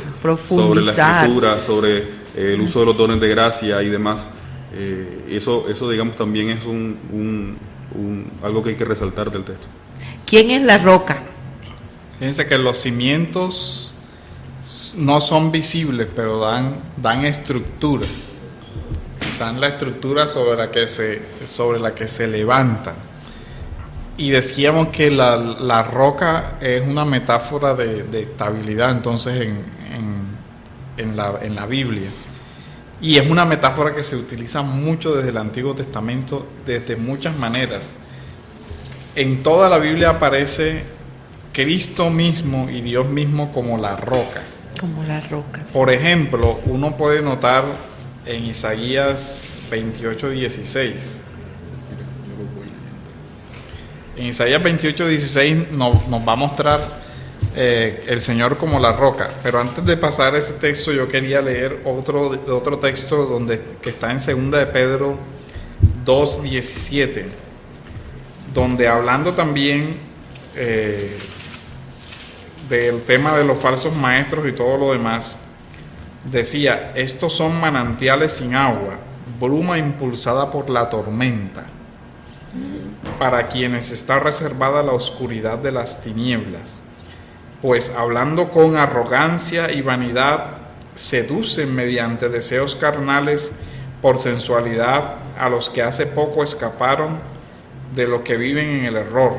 sobre la escritura, sobre el uso de los dones de gracia y demás. Eso digamos también es algo que hay que resaltar del texto. ¿Quién es la roca? Fíjense que los cimientos no son visibles, pero dan estructura. Dan la estructura sobre la que se levanta. Y decíamos que la roca es una metáfora de estabilidad, entonces, en la Biblia. Y es una metáfora que se utiliza mucho desde el Antiguo Testamento, desde muchas maneras. En toda la Biblia aparece Cristo mismo y Dios mismo como la roca. Como la roca. Por ejemplo, uno puede notar en Isaías 28:16. En Isaías 28:16 nos va a mostrar el Señor como la roca. Pero antes de pasar ese texto, yo quería leer otro texto que está en 2 de Pedro 2:17, donde, hablando también del tema de los falsos maestros y todo lo demás, decía: estos son manantiales sin agua, bruma impulsada por la tormenta, para quienes está reservada la oscuridad de las tinieblas, pues hablando con arrogancia y vanidad, seducen mediante deseos carnales por sensualidad a los que hace poco escaparon de los que viven en el error.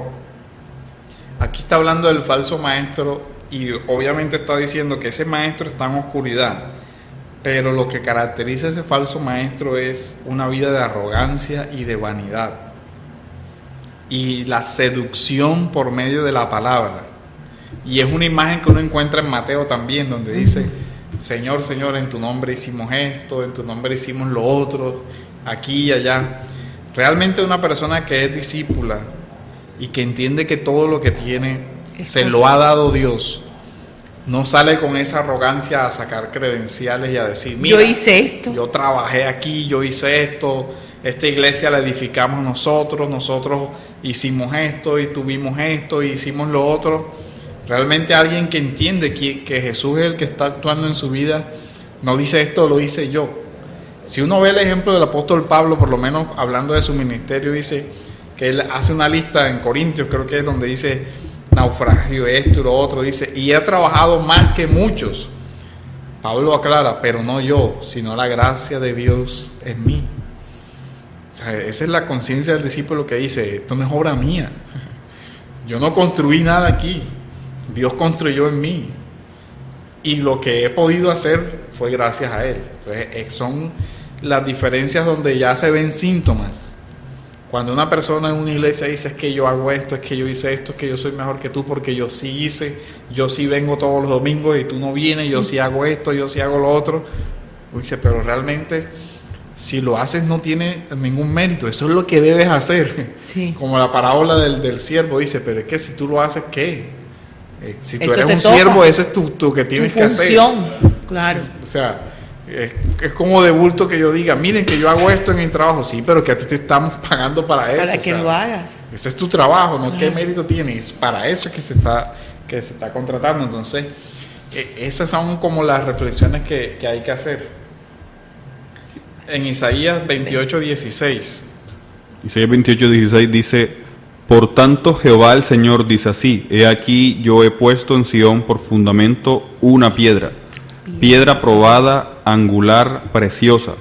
Aquí está hablando del falso maestro, y obviamente está diciendo que ese maestro está en oscuridad, pero lo que caracteriza a ese falso maestro es una vida de arrogancia y de vanidad, y la seducción por medio de la palabra. Y es una imagen que uno encuentra en Mateo también, donde dice: Señor, Señor, en tu nombre hicimos esto, en tu nombre hicimos lo otro, aquí y allá. Realmente una persona que es discípula y que entiende que todo lo que tiene se lo ha dado Dios, no sale con esa arrogancia a sacar credenciales y a decir: mira, yo hice esto, yo trabajé aquí, yo hice esto, esta iglesia la edificamos nosotros hicimos esto y tuvimos esto y hicimos lo otro. Realmente alguien que entiende que Jesús es el que está actuando en su vida, no dice esto lo hice yo. Si uno ve el ejemplo del apóstol Pablo, por lo menos hablando de su ministerio, dice que él hace una lista en Corintios, creo que es donde dice naufragio, esto y lo otro, dice: y he trabajado más que muchos. Pablo aclara: pero no yo, sino la gracia de Dios en mí. O sea, esa es la conciencia del discípulo que dice: esto no es obra mía, yo no construí nada aquí, Dios construyó en mí, y lo que he podido hacer fue gracias a Él. Entonces son las diferencias donde ya se ven síntomas. Cuando una persona en una iglesia dice: es que yo hago esto, es que yo hice esto, es que yo soy mejor que tú porque yo sí hice, yo sí vengo todos los domingos y tú no vienes, yo sí hago esto, yo sí hago lo otro. Dice: pero realmente si lo haces no tiene ningún mérito, eso es lo que debes hacer. Sí. Como la parábola del siervo dice: pero es que si tú lo haces, ¿qué? Si tú eres un siervo, ese es tu que tienes que hacer. Claro. O sea, Es como de bulto que yo diga, miren que yo hago esto en mi trabajo. Sí, pero que a ti te estamos pagando para eso. Para que lo hagas. Ese es tu trabajo, ¿no? ¿Qué mérito tienes? Para eso es que se está contratando. Entonces, esas son como las reflexiones que hay que hacer. En Isaías 28:16. Isaías 28:16 dice: por tanto Jehová el Señor dice así: he aquí yo he puesto en Sión por fundamento una piedra probada, angular, preciosa,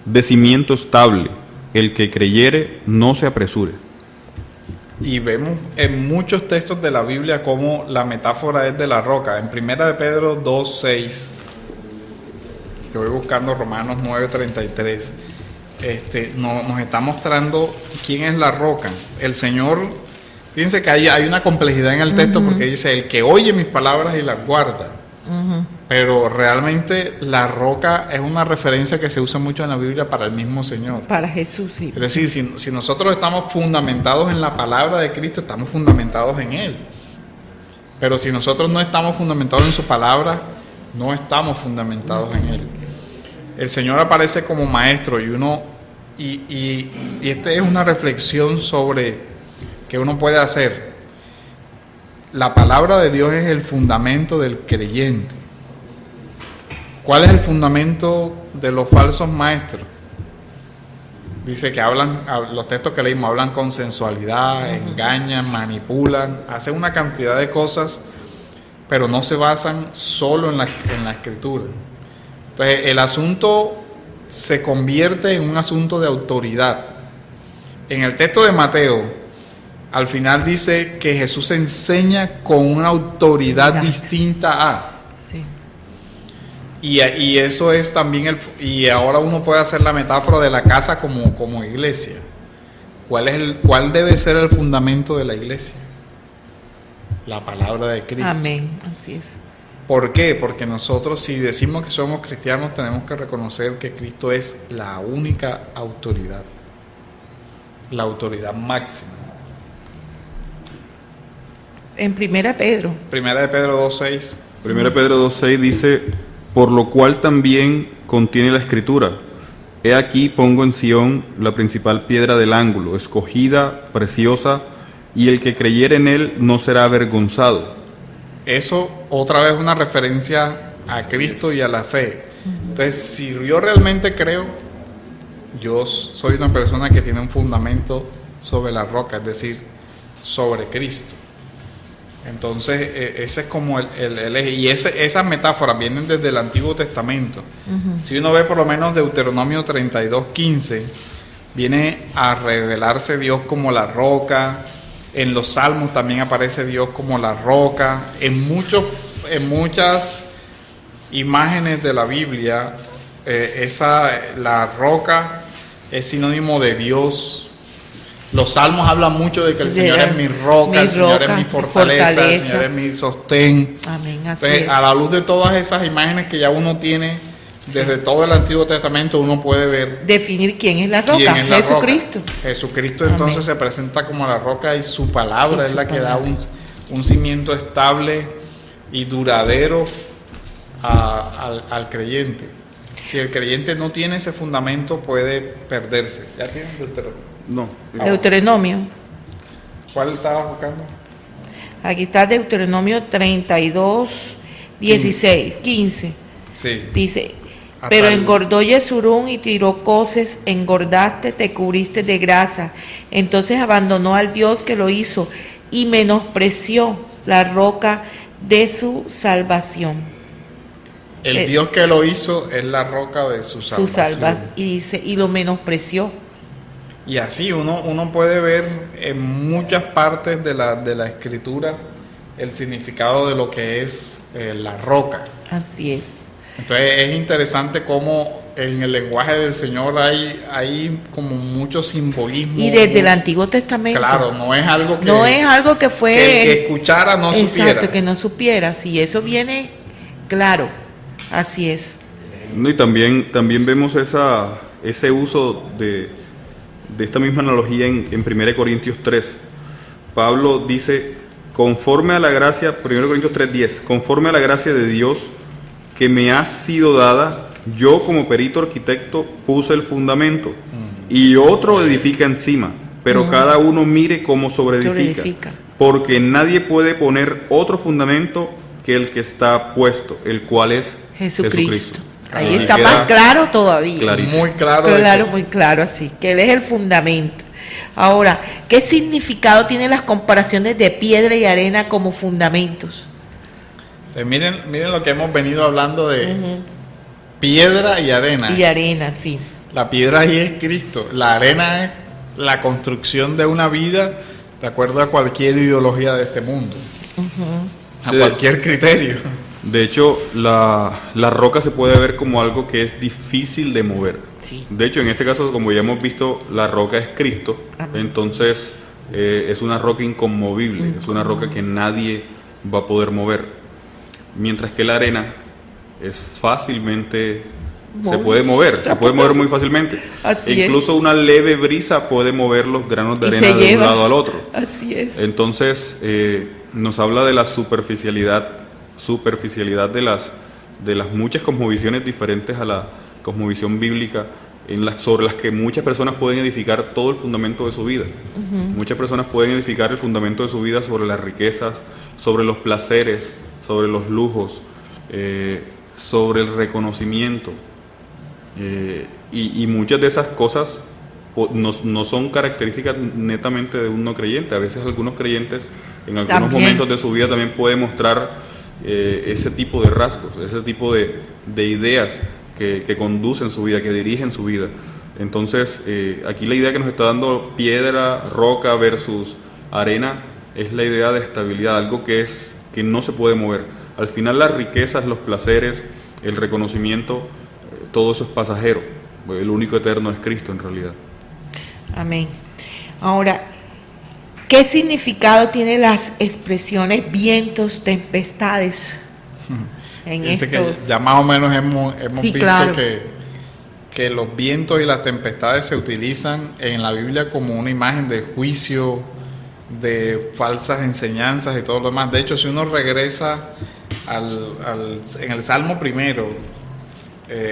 de cimiento estable. El que creyere no se apresure. Y vemos en muchos textos de la Biblia cómo la metáfora es de la roca. En 1 de Pedro 2:6, yo voy buscando Romanos 9:33, nos está mostrando quién es la roca. El Señor, fíjense que hay una complejidad en el texto, porque dice, el que oye mis palabras y las guarda. Pero realmente la roca es una referencia que se usa mucho en la Biblia para el mismo Señor. Para Jesús, sí. Es decir, si nosotros estamos fundamentados en la palabra de Cristo, estamos fundamentados en Él. Pero si nosotros no estamos fundamentados en su palabra, no estamos fundamentados en Él. El Señor aparece como maestro y esta es una reflexión sobre que uno puede hacer. La palabra de Dios es el fundamento del creyente. ¿Cuál es el fundamento de los falsos maestros? Dice que los textos que leímos hablan con sensualidad, engañan, manipulan, hacen una cantidad de cosas, pero no se basan solo en la escritura. Entonces el asunto se convierte en un asunto de autoridad. En el texto de Mateo, al final dice que Jesús enseña con una autoridad distinta a. Sí. Y eso es también y ahora uno puede hacer la metáfora de la casa como iglesia. ¿Cuál debe ser el fundamento de la iglesia? La palabra de Cristo. Amén, así es. ¿Por qué? Porque nosotros, si decimos que somos cristianos, tenemos que reconocer que Cristo es la única autoridad, la autoridad máxima. En 1 Pedro. 1 de Pedro 2:6. 1 Pedro 2:6 dice: por lo cual también contiene la escritura: he aquí pongo en Sión la principal piedra del ángulo, escogida, preciosa, y el que creyere en él no será avergonzado. Eso otra vez una referencia a Cristo y a la fe. Entonces, si yo realmente creo, yo soy una persona que tiene un fundamento sobre la roca, es decir, sobre Cristo. Entonces, ese es como el eje. Y esas metáforas vienen desde el Antiguo Testamento. Si uno ve por lo menos Deuteronomio 32:15, viene a revelarse Dios como la roca. En los Salmos también aparece Dios como la roca. En muchas imágenes de la Biblia, la roca es sinónimo de Dios. Los Salmos hablan mucho de que el Señor es mi roca, el Señor es mi fortaleza, el Señor es mi sostén. Amén, así Entonces, es. a la luz de todas esas imágenes que ya uno tiene desde todo el Antiguo Testamento, uno puede ver definir quién es la roca. quién es la Jesucristo. roca. Jesucristo entonces se presenta como la roca y su palabra es la que da un cimiento estable y duradero al creyente. Si el creyente no tiene ese fundamento, puede perderse. ¿Ya tienen Deuteronomio? No. Deuteronomio. ¿Cuál estabas buscando? Aquí está Deuteronomio 32:15. Sí. Dice: Hasta pero el- engordó Yesurún y tiró coces, engordaste, te cubriste de grasa. Entonces abandonó al Dios que lo hizo y menospreció la roca de su salvación. El Dios que lo hizo es la roca de su salvación. Y dice, y lo menospreció. Y así uno puede ver en muchas partes de la Escritura el significado de lo que es la roca. Así es. Entonces es interesante cómo en el lenguaje del Señor hay como mucho simbolismo. Y desde el Antiguo Testamento. Claro, no es algo que, No es algo que fue... que el que escuchara no supiera. Exacto, que no supiera. Si eso viene claro. Así es. No, y también vemos ese uso de esta misma analogía en 1 Corintios 3. Pablo dice, conforme a la gracia, 1 Corintios 3:10, conforme a la gracia de Dios que me ha sido dada, yo como perito arquitecto puse el fundamento y otro edifica encima, pero cada uno mire cómo sobreedifica, porque nadie puede poner otro fundamento que el que está puesto, el cual es Jesucristo. Ahí está más claro todavía. Clarito. Muy claro. Claro, muy claro, así, que Él es el fundamento. Ahora, ¿qué significado tienen las comparaciones de piedra y arena como fundamentos? Miren lo que hemos venido hablando de piedra y arena. Y arena, sí. La piedra ahí es Cristo, la arena es la construcción de una vida de acuerdo a cualquier ideología de este mundo, a cualquier criterio. De hecho, la roca se puede ver como algo que es difícil de mover. Sí. De hecho, en este caso, como ya hemos visto, la roca es Cristo. Amén. Entonces es una roca inconmovible, es una roca que nadie va a poder mover. Mientras que la arena es fácilmente, se puede mover muy fácilmente. Incluso una leve brisa puede mover los granos de arena de un lado al otro. Así es. Entonces nos habla de la superficialidad de las muchas cosmovisiones diferentes a la cosmovisión bíblica, sobre las que muchas personas pueden edificar todo el fundamento de su vida. Muchas personas pueden edificar el fundamento de su vida sobre las riquezas, sobre los placeres, sobre los lujos, sobre el reconocimiento, y muchas de esas cosas no son características netamente de un no creyente. A veces algunos creyentes en algunos momentos de su vida también pueden mostrar ese tipo de rasgos, ese tipo de ideas que conducen su vida, que dirigen su vida. Entonces, aquí la idea que nos está dando piedra, roca versus arena es la idea de estabilidad, algo que no se puede mover. Al final las riquezas, los placeres, el reconocimiento, todo eso es pasajero. El único eterno es Cristo en realidad. Amén. Ahora, ¿qué significado tienen las expresiones vientos, tempestades? En estos... que ya más o menos hemos visto claro, que los vientos y las tempestades se utilizan en la Biblia como una imagen de juicio, de falsas enseñanzas y todo lo demás. De hecho, si uno regresa en el Salmo primero,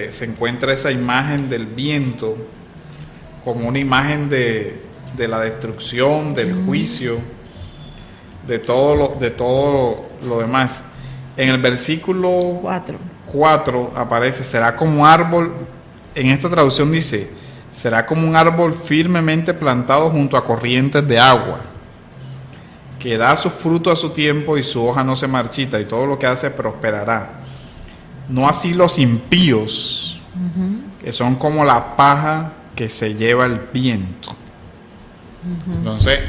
se encuentra esa imagen del viento como una imagen de la destrucción, del juicio, de todo lo demás. En el versículo 4 aparece, será como árbol, en esta traducción dice, será como un árbol firmemente plantado junto a corrientes de agua, que da su fruto a su tiempo y su hoja no se marchita, y todo lo que hace prosperará. No así los impíos, que son como la paja que se lleva el viento. Entonces,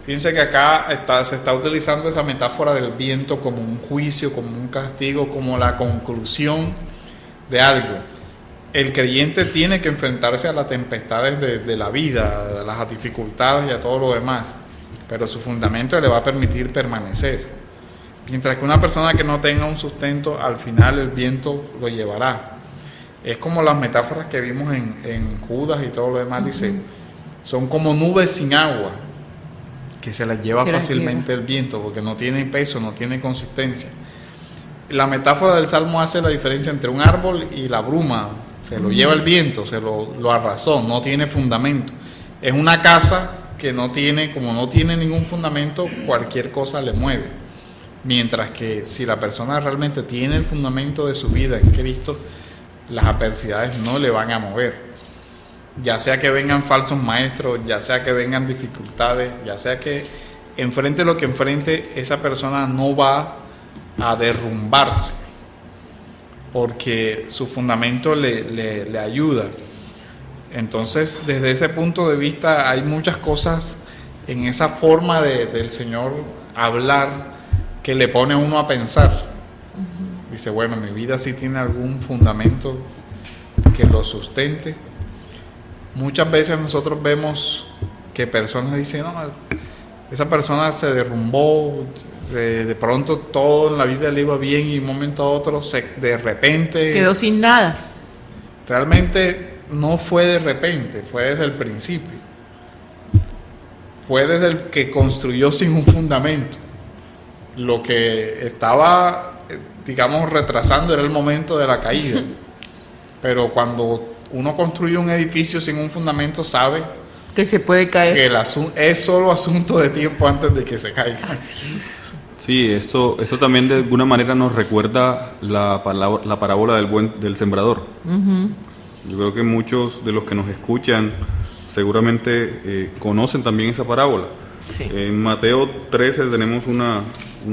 fíjense que acá se está utilizando esa metáfora del viento como un juicio, como un castigo, como la conclusión de algo. El creyente tiene que enfrentarse a las tempestades de la vida, a las dificultades y a todo lo demás, pero su fundamento le va a permitir permanecer. Mientras que una persona que no tenga un sustento, al final el viento lo llevará. Es como las metáforas que vimos en Judas y todo lo demás, dice, son como nubes sin agua, que se las lleva fácilmente el viento, porque no tiene peso, no tiene consistencia. La metáfora del Salmo hace la diferencia entre un árbol y la bruma. Se lo lleva el viento, se lo arrasó, no tiene fundamento. Es una casa que como no tiene ningún fundamento, cualquier cosa le mueve. Mientras que si la persona realmente tiene el fundamento de su vida en Cristo, las adversidades no le van a mover. Ya sea que vengan falsos maestros, ya sea que vengan dificultades, ya sea que enfrente lo que enfrente, esa persona no va a derrumbarse, porque su fundamento le ayuda. Entonces, desde ese punto de vista, hay muchas cosas en esa forma del Señor hablar que le pone a uno a pensar. Dice, bueno, mi vida sí tiene algún fundamento que lo sustente. Muchas veces nosotros vemos que personas dicen, no, esa persona se derrumbó, de pronto todo en la vida le iba bien y de un momento a otro de repente quedó sin nada. Realmente no fue de repente, fue desde el principio. Fue desde el que construyó sin un fundamento. Lo que estaba, digamos, retrasando era el momento de la caída. pero cuando uno construye un edificio sin un fundamento, sabe Que se puede caer. que es solo asunto de tiempo antes de que se caiga. Así es. Sí, esto también de alguna manera nos recuerda la parábola del sembrador. Ujú. Yo creo que muchos de los que nos escuchan seguramente conocen también esa parábola. Sí. En Mateo 13 tenemos una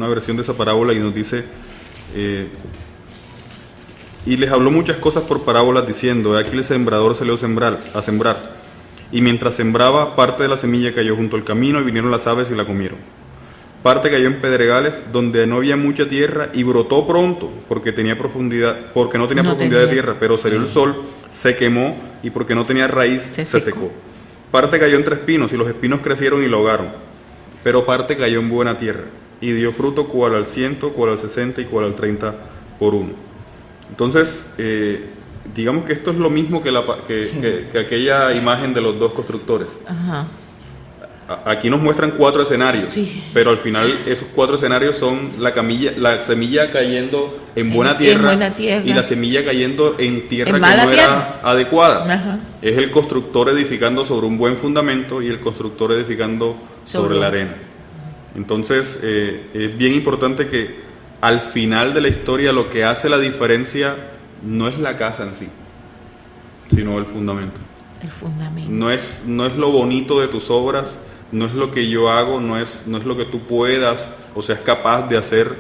versión de esa parábola y nos dice, y les habló muchas cosas por parábolas diciendo, aquí el sembrador salió a sembrar, y mientras sembraba, parte de la semilla cayó junto al camino y vinieron las aves y la comieron. Parte cayó en pedregales donde no había mucha tierra y brotó pronto porque no tenía profundidad de tierra, pero salió el sol, se quemó y porque no tenía raíz se secó. Parte cayó entre espinos y los espinos crecieron y lo ahogaron, pero parte cayó en buena tierra y dio fruto cual al 100, cual al 60 y cual al 30 por uno. Entonces, digamos que esto es lo mismo que aquella imagen de los dos constructores. Ajá. Aquí nos muestran 4 escenarios, Sí. pero al final esos 4 escenarios son la semilla cayendo en buena tierra y la semilla cayendo en tierra En que mala no tierra. era adecuada. Ajá. Es el constructor edificando sobre un buen fundamento y el constructor edificando sobre la arena. Entonces, es bien importante que al final de la historia lo que hace la diferencia no es la casa en sí, sino el fundamento. El fundamento. No es lo bonito de tus obras, no es lo que yo hago, no es lo que tú puedas o seas capaz de hacer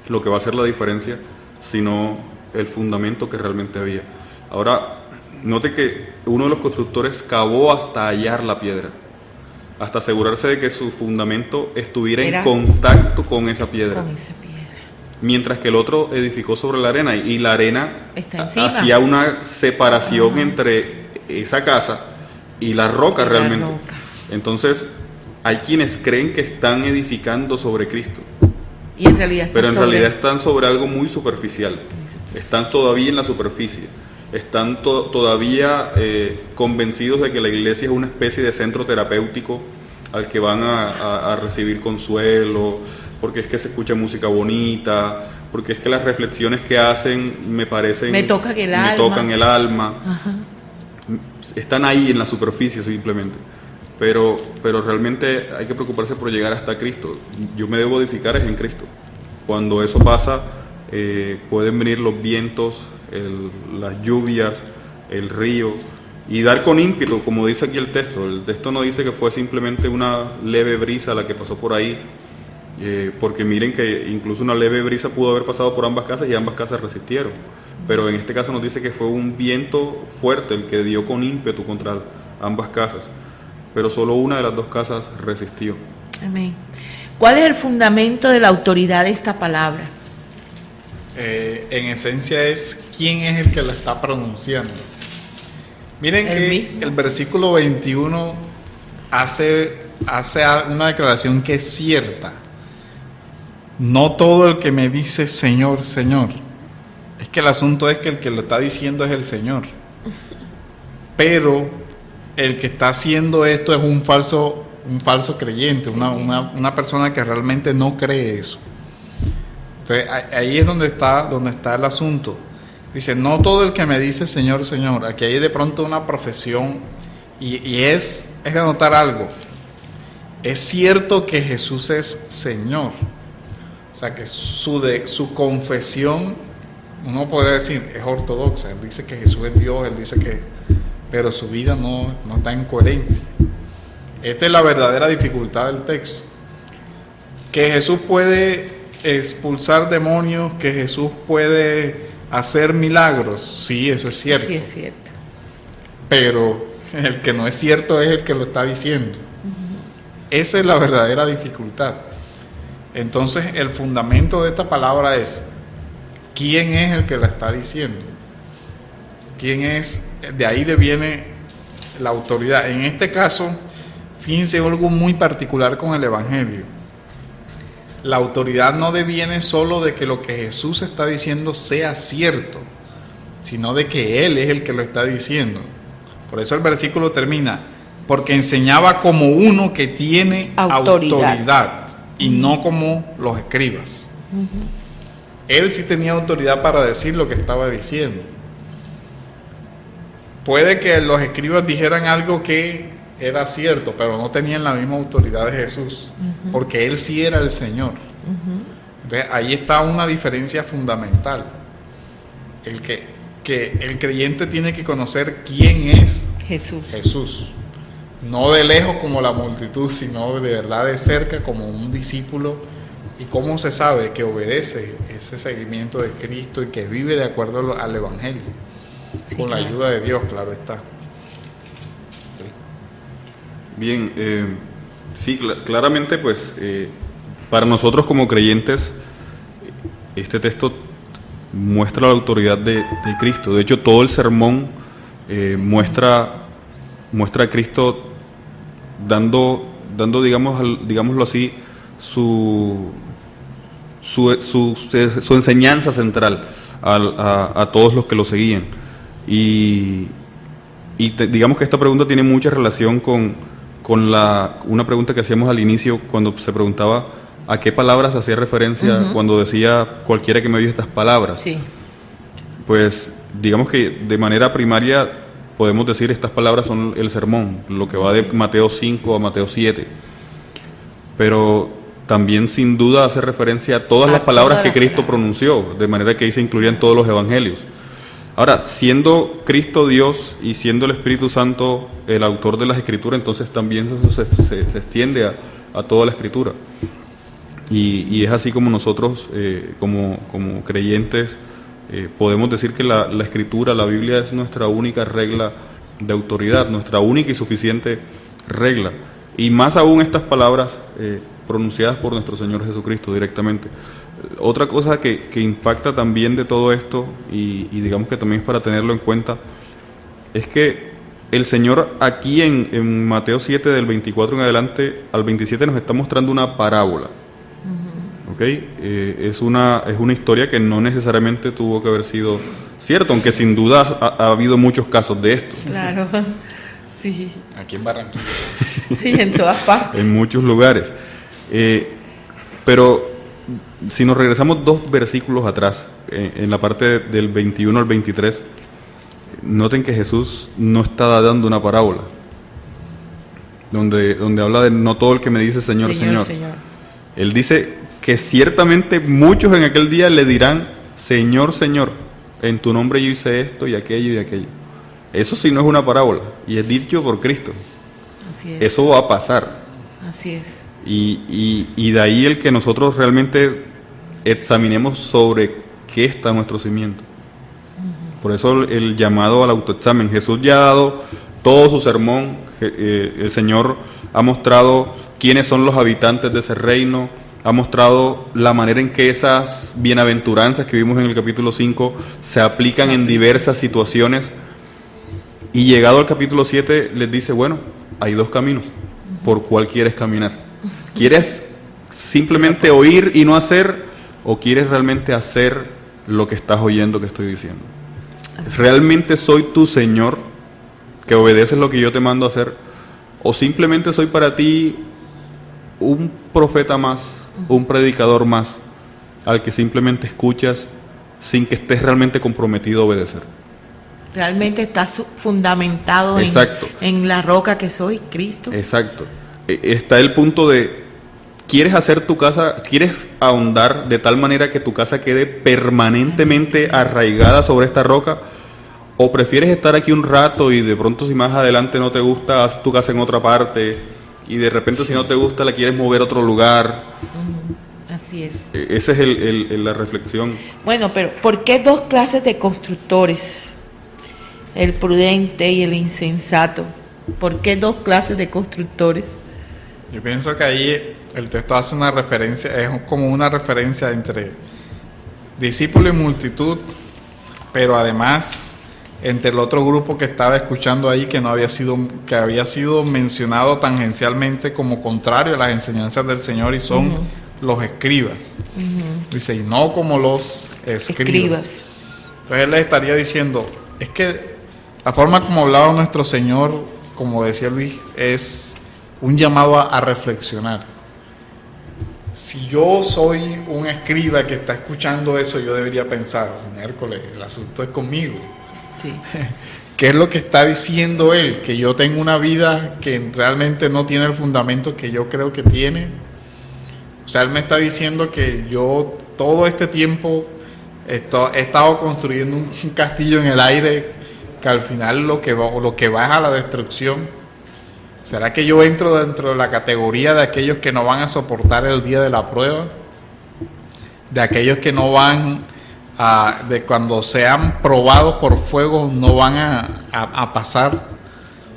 lo que va a hacer la diferencia, sino el fundamento que realmente había. Ahora, note que uno de los constructores cavó hasta hallar la piedra, hasta asegurarse de que su fundamento estuviera en contacto con esa piedra. Con esa piedra. Mientras que el otro edificó sobre la arena y la arena Está encima. hacía una separación entre esa casa y la roca realmente. roca. Entonces, hay quienes creen que están edificando sobre Cristo, Y en realidad está pero en sobre- realidad están sobre algo muy superficial. Están todavía en la superficie. Están todavía convencidos de que la iglesia es una especie de centro terapéutico al que van a recibir consuelo, porque es que se escucha música bonita, porque es que las reflexiones que hacen me tocan el alma. Ajá. Están ahí en la superficie simplemente, pero realmente hay que preocuparse por llegar hasta Cristo. Yo me debo edificar es en Cristo. Cuando eso pasa, pueden venir los vientos, las lluvias, el río, y dar con ímpetu, como dice aquí el texto. El texto no dice que fue simplemente una leve brisa la que pasó por ahí, porque miren que incluso una leve brisa pudo haber pasado por ambas casas y ambas casas resistieron. Pero en este caso nos dice que fue un viento fuerte el que dio con ímpetu contra ambas casas, pero solo una de las dos casas resistió. Amén. ¿Cuál es el fundamento de la autoridad de esta palabra? En esencia es quién es el que la está pronunciando. Miren El que mismo. el versículo 21 hace una declaración que es cierta. No todo el que me dice Señor, Señor. Es que el asunto es que el que lo está diciendo es el Señor. Pero el que está haciendo esto es un falso creyente, una persona que realmente no cree eso. Entonces ahí es donde está el asunto. Dice, no todo el que me dice Señor, Señor. Aquí hay de pronto una profesión y es de notar algo. Es cierto que Jesús es Señor. O sea que su confesión, uno podría decir, es ortodoxa. Él dice que Jesús es Dios, él dice que... pero su vida no está en coherencia. Esta es la verdadera dificultad del texto. Que Jesús puede expulsar demonios, que Jesús puede hacer milagros, sí, eso es cierto. Sí, es cierto. Pero el que no es cierto es el que lo está diciendo. Esa es la verdadera dificultad. Entonces, el fundamento de esta palabra es ¿quién es el que la está diciendo? ¿Quién es? De ahí deviene la autoridad. En este caso, fíjense algo muy particular con el Evangelio. La autoridad no deviene solo de que lo que Jesús está diciendo sea cierto, sino de que Él es el que lo está diciendo. Por eso el versículo termina, porque enseñaba como uno que tiene autoridad y no como los escribas. Él sí tenía autoridad para decir lo que estaba diciendo. puede que los escribas dijeran algo que era cierto, pero no tenían la misma autoridad de Jesús, porque Él sí era el Señor. Entonces, ahí está una diferencia fundamental. Que el creyente tiene que conocer quién es Jesús. No de lejos como la multitud, sino de verdad de cerca como un discípulo. Y cómo se sabe que obedece ese seguimiento de Cristo y que vive de acuerdo al Evangelio. Sí, con la ayuda de Dios, claro está. Bien, sí, claramente pues para nosotros como creyentes este texto muestra la autoridad de Cristo. De hecho, todo el sermón muestra a Cristo dando digámoslo así, su enseñanza central a todos los que lo seguían. Y digamos que esta pregunta tiene mucha relación con una pregunta que hacíamos al inicio cuando se preguntaba a qué palabras hacía referencia cuando decía cualquiera que me oye estas palabras. Sí. Pues digamos que de manera primaria podemos decir estas palabras son el sermón, lo que va de Mateo 5 a Mateo 7. Pero también sin duda hace referencia a todas las palabras que Cristo pronunció, de manera que ahí se incluían todos los evangelios. Ahora, siendo Cristo Dios y siendo el Espíritu Santo el autor de las Escrituras, entonces también eso se extiende a toda la Escritura. Y es así como nosotros, como creyentes, podemos decir que la Escritura, la Biblia, es nuestra única regla de autoridad, nuestra única y suficiente regla. Y más aún estas palabras pronunciadas por nuestro Señor Jesucristo directamente. Otra cosa que impacta también de todo esto, y digamos que también es para tenerlo en cuenta, es que el Señor aquí en Mateo 7, del 24 en adelante al 27, nos está mostrando una parábola. ¿Okay? Es una historia que no necesariamente tuvo que haber sido cierta, aunque sin duda ha habido muchos casos de esto. Claro, sí. Aquí en Barranquilla. Y en todas partes. En muchos lugares. Pero si nos regresamos 2 versículos atrás, en la parte del 21 al 23, noten que Jesús no está dando una parábola, donde habla de no todo el que me dice Señor, Señor. Él dice que ciertamente muchos en aquel día le dirán, Señor, Señor, en tu nombre yo hice esto y aquello y aquello. Eso sí no es una parábola, y es dicho por Cristo. Así es. Eso va a pasar. Así es. Y de ahí el que nosotros realmente examinemos sobre qué está nuestro cimiento. Por eso el llamado al autoexamen. Jesús ya ha dado todo su sermón, el Señor ha mostrado quiénes son los habitantes de ese reino, ha mostrado la manera en que esas bienaventuranzas que vimos en el capítulo 5 se aplican en diversas situaciones, y llegado al capítulo 7 les dice, bueno, hay 2 caminos, ¿por cuál quieres caminar? ¿Quieres simplemente oír y no hacer, o quieres realmente hacer lo que estás oyendo que estoy diciendo? ¿Realmente soy tu Señor, que obedeces lo que yo te mando a hacer, o simplemente soy para ti un profeta más, un predicador más, al que simplemente escuchas sin que estés realmente comprometido a obedecer? Realmente estás fundamentado en la roca que soy, Cristo. Exacto. Está el punto de, ¿quieres hacer tu casa, quieres ahondar de tal manera que tu casa quede permanentemente arraigada sobre esta roca? ¿O prefieres estar aquí un rato y de pronto si más adelante no te gusta, haz tu casa en otra parte, y de repente si no te gusta la quieres mover a otro lugar? Así es. Esa es la reflexión. Bueno, pero ¿por qué 2 clases de constructores? El prudente y el insensato. ¿Por qué 2 clases de constructores? Yo pienso que ahí el texto hace una referencia, es como una referencia entre discípulo y multitud, pero además entre el otro grupo que estaba escuchando ahí, que había sido mencionado tangencialmente como contrario a las enseñanzas del Señor, y son los escribas. Dice, y no como los escribas. Entonces él les estaría diciendo, es que la forma como hablaba nuestro Señor, como decía Luis, es un llamado a reflexionar. Si yo soy un escriba que está escuchando eso, yo debería pensar, miércoles, el asunto es conmigo. Sí. ¿Qué es lo que está diciendo él? Que yo tengo una vida que realmente no tiene el fundamento que yo creo que tiene. O sea, él me está diciendo que yo todo este tiempo he estado construyendo un castillo en el aire que al final lo que va es a la destrucción. ¿Será que yo entro dentro de la categoría de aquellos que no van a soportar el día de la prueba? De aquellos que no van de cuando sean probados por fuego no van a pasar.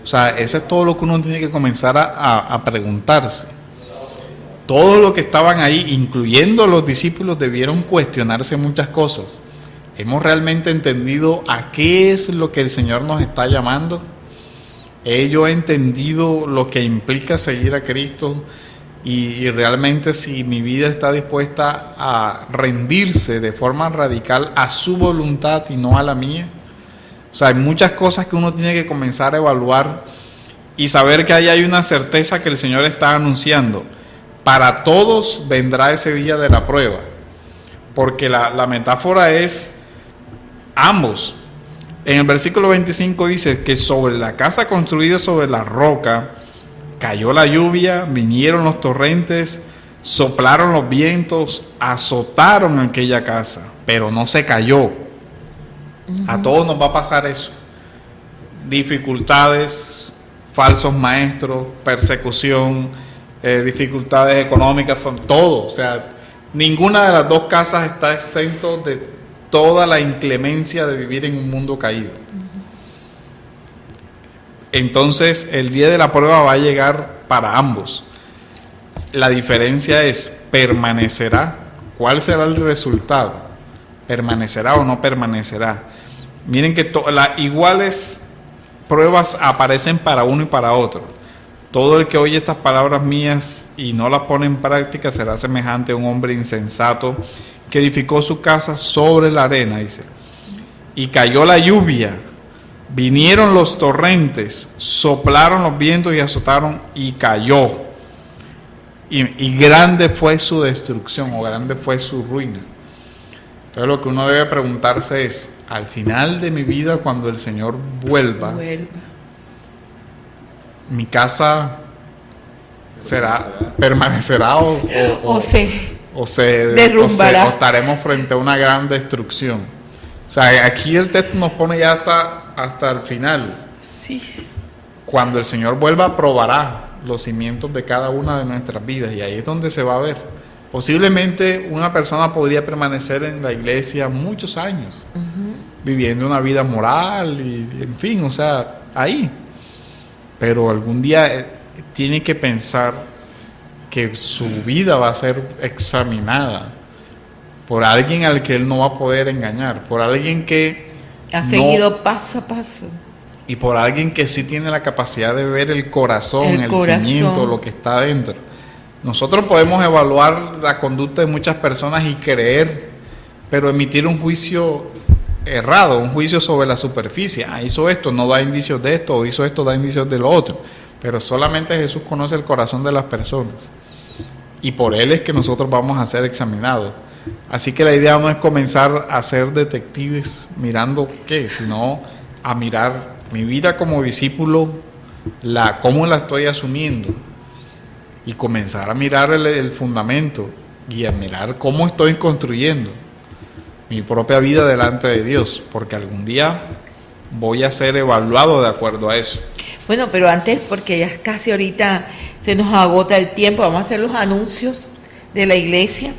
O sea, eso es todo lo que uno tiene que comenzar a preguntarse. Todos los que estaban ahí, incluyendo los discípulos, debieron cuestionarse muchas cosas. ¿Hemos realmente entendido a qué es lo que el Señor nos está llamando? ¿He yo entendido lo que implica seguir a Cristo? Y realmente si mi vida está dispuesta a rendirse de forma radical a su voluntad y no a la mía. O sea, hay muchas cosas que uno tiene que comenzar a evaluar y saber que ahí hay una certeza que el Señor está anunciando. Para todos vendrá ese día de la prueba, porque la metáfora es ambos. En el versículo 25 dice que sobre la casa construida sobre la roca cayó la lluvia, vinieron los torrentes, soplaron los vientos, azotaron aquella casa, pero no se cayó. A todos nos va a pasar eso. Dificultades, falsos maestros, persecución, dificultades económicas, todo. O sea, ninguna de las dos casas está exento de toda la inclemencia de vivir en un mundo caído. Entonces el día de la prueba va a llegar para ambos. La diferencia es, ¿permanecerá? ¿Cuál será el resultado? ¿Permanecerá o no permanecerá? Miren que las iguales pruebas aparecen para uno y para otro. Todo el que oye estas palabras mías y no las pone en práctica será semejante a un hombre insensato que edificó su casa sobre la arena, dice. Y cayó la lluvia, vinieron los torrentes, soplaron los vientos y azotaron y cayó. Y grande fue su destrucción o grande fue su ruina. Entonces lo que uno debe preguntarse es, al final de mi vida, cuando el Señor vuelva. Mi casa permanecerá o se derrumbará, o estaremos frente a una gran destrucción. O sea, aquí el texto nos pone ya hasta el final. Sí. Cuando el Señor vuelva, probará los cimientos de cada una de nuestras vidas, y ahí es donde se va a ver. Posiblemente una persona podría permanecer en la iglesia muchos años, viviendo una vida moral y en fin, o sea, ahí. Pero algún día tiene que pensar que su vida va a ser examinada por alguien al que él no va a poder engañar, por alguien que ha seguido paso a paso, y por alguien que sí tiene la capacidad de ver el corazón, el cimiento, lo que está dentro. Nosotros podemos evaluar la conducta de muchas personas y creer, pero emitir un juicio errado, un juicio sobre la superficie. Hizo esto, no da indicios de esto, o hizo esto, da indicios de lo otro. Pero solamente Jesús conoce el corazón de las personas, y por Él es que nosotros vamos a ser examinados. Así que la idea no es comenzar a ser detectives mirando qué, sino a mirar mi vida como discípulo, cómo la estoy asumiendo, y comenzar a mirar el fundamento y a mirar cómo estoy construyendo mi propia vida delante de Dios, porque algún día voy a ser evaluado de acuerdo a eso. Bueno, pero antes, porque ya casi ahorita se nos agota el tiempo, vamos a hacer los anuncios de la iglesia.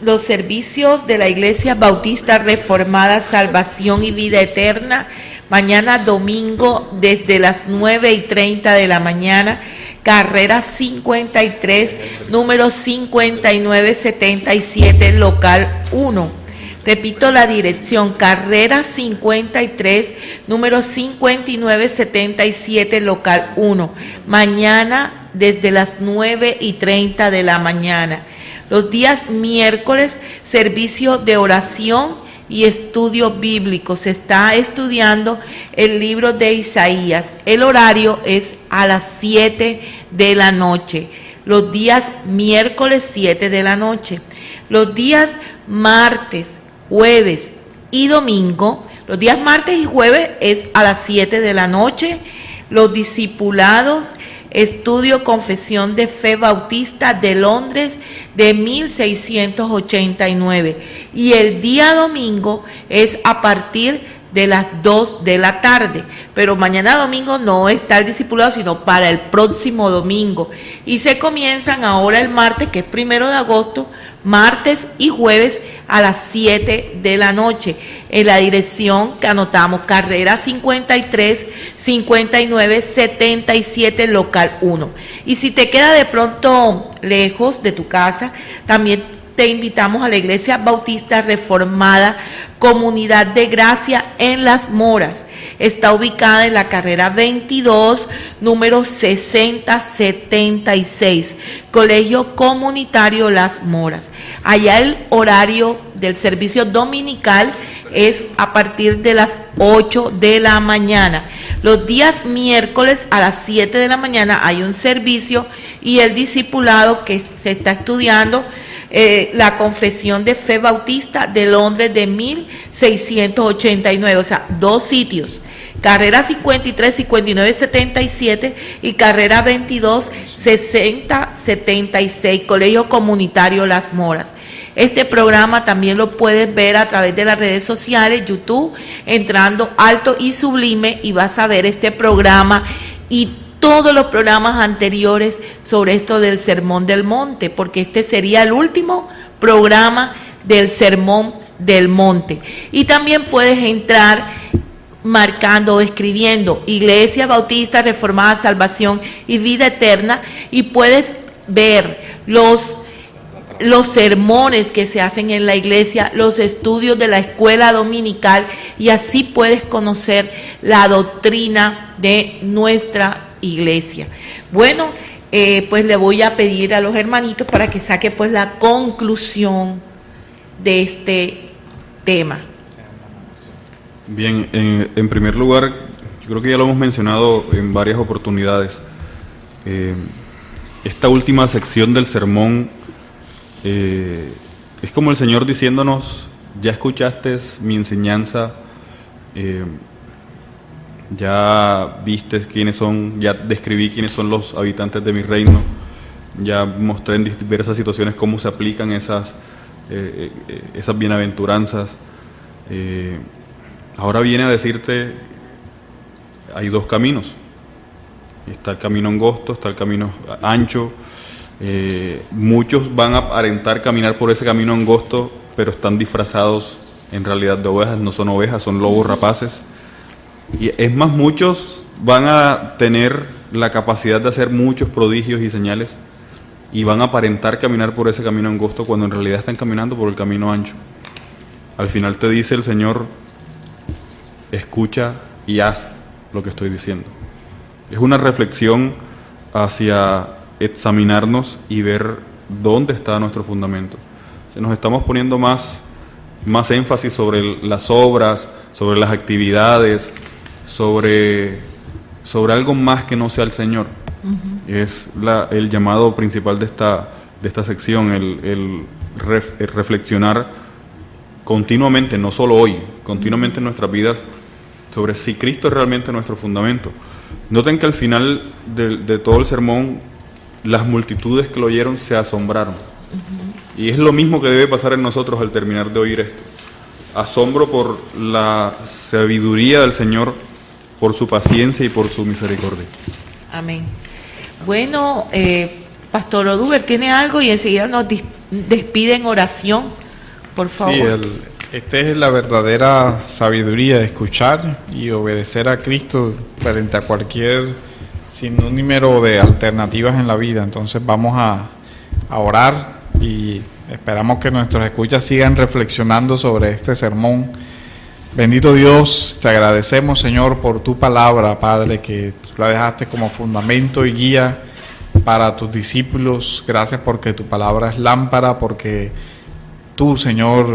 Los servicios de la Iglesia Bautista Reformada Salvación y Vida Eterna, mañana domingo desde las 9:30 de la mañana, carrera 53, número 5977, local 1. Repito la dirección, carrera 53, número 5977, local 1. Mañana desde las 9:30 de la mañana. Los días miércoles, servicio de oración y estudio bíblico. Se está estudiando el libro de Isaías. El horario es a las 7 de la noche. Los días miércoles, 7 de la noche. Los días martes, jueves y domingo, Los días martes y jueves es a las 7 de la noche. Los discipulados, Estudio Confesión de Fe Bautista de Londres de 1689. Y el día domingo es a partir de las 2 de la tarde, pero mañana domingo no está el discipulado, sino para el próximo domingo, y se comienzan ahora el martes, que es 1 de agosto, martes y jueves a las 7 de la noche, en la dirección que anotamos, carrera 53 59 77, local 1. Y si te queda de pronto lejos de tu casa, también te invitamos a la Iglesia Bautista Reformada Comunidad de Gracia en Las Moras. Está ubicada en la carrera 22, número 6076, Colegio Comunitario Las Moras. Allá el horario del servicio dominical es a partir de las 8 de la mañana. Los días miércoles a las 7 de la mañana hay un servicio, y el discipulado que se está estudiando la Confesión de Fe Bautista de Londres de 1689, o sea, 2 sitios, carrera 53 59 77 y carrera 22 60 76, Colegio Comunitario Las Moras. Este programa también lo puedes ver a través de las redes sociales, YouTube, entrando Alto y Sublime, y vas a ver este programa y todos los programas anteriores sobre esto del Sermón del Monte, porque este sería el último programa del Sermón del Monte. Y también puedes entrar marcando o escribiendo Iglesia Bautista Reformada Salvación y Vida Eterna, y puedes ver los sermones que se hacen en la iglesia, los estudios de la escuela dominical, y así puedes conocer la doctrina de nuestra iglesia. Bueno, pues le voy a pedir a los hermanitos para que saque pues la conclusión de este tema. Bien, en primer lugar, yo creo que ya lo hemos mencionado en varias oportunidades. Esta última sección del sermón es como el Señor diciéndonos: ya escuchaste mi enseñanza, ya viste quiénes son, ya describí quiénes son los habitantes de mi reino, ya mostré en diversas situaciones cómo se aplican esas bienaventuranzas. Ahora viene a decirte: hay 2 caminos. Está el camino angosto, está el camino ancho. Muchos van a aparentar caminar por ese camino angosto, pero están disfrazados en realidad de ovejas. No son ovejas, son lobos rapaces. Y es más, muchos van a tener la capacidad de hacer muchos prodigios y señales, y van a aparentar caminar por ese camino angosto cuando en realidad están caminando por el camino ancho. Al final te dice el Señor: escucha y haz lo que estoy diciendo. Es una reflexión hacia examinarnos y ver dónde está nuestro fundamento. Si nos estamos poniendo más énfasis sobre las obras, sobre las actividades, sobre algo más que no sea el Señor. Es el llamado principal de esta sección, el reflexionar continuamente, no solo hoy, continuamente en nuestras vidas, sobre si Cristo es realmente nuestro fundamento. Noten que al final de todo el sermón, las multitudes que lo oyeron se asombraron. Y es lo mismo que debe pasar en nosotros al terminar de oír esto. Asombro por la sabiduría del Señor, por su paciencia y por su misericordia. Amén. Bueno, Pastor Oduber, ¿tiene algo? Y enseguida nos despide en oración, por favor. Sí, esta es la verdadera sabiduría, de escuchar y obedecer a Cristo frente a cualquier sinnúmero de alternativas en la vida. Entonces vamos a orar y esperamos que nuestros escuchas sigan reflexionando sobre este sermón. Bendito Dios, te agradecemos, Señor, por tu palabra, Padre, que tú la dejaste como fundamento y guía para tus discípulos. Gracias porque tu palabra es lámpara, porque tú, Señor,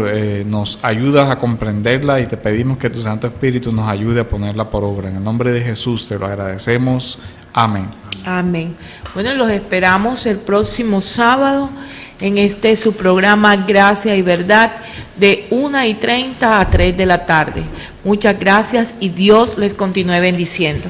nos ayudas a comprenderla, y te pedimos que tu Santo Espíritu nos ayude a ponerla por obra. En el nombre de Jesús te lo agradecemos. Amén. Amén. Bueno, los esperamos el próximo sábado en su programa Gracia y Verdad de 1:30 a 3 de la tarde. Muchas gracias y Dios les continúe bendiciendo.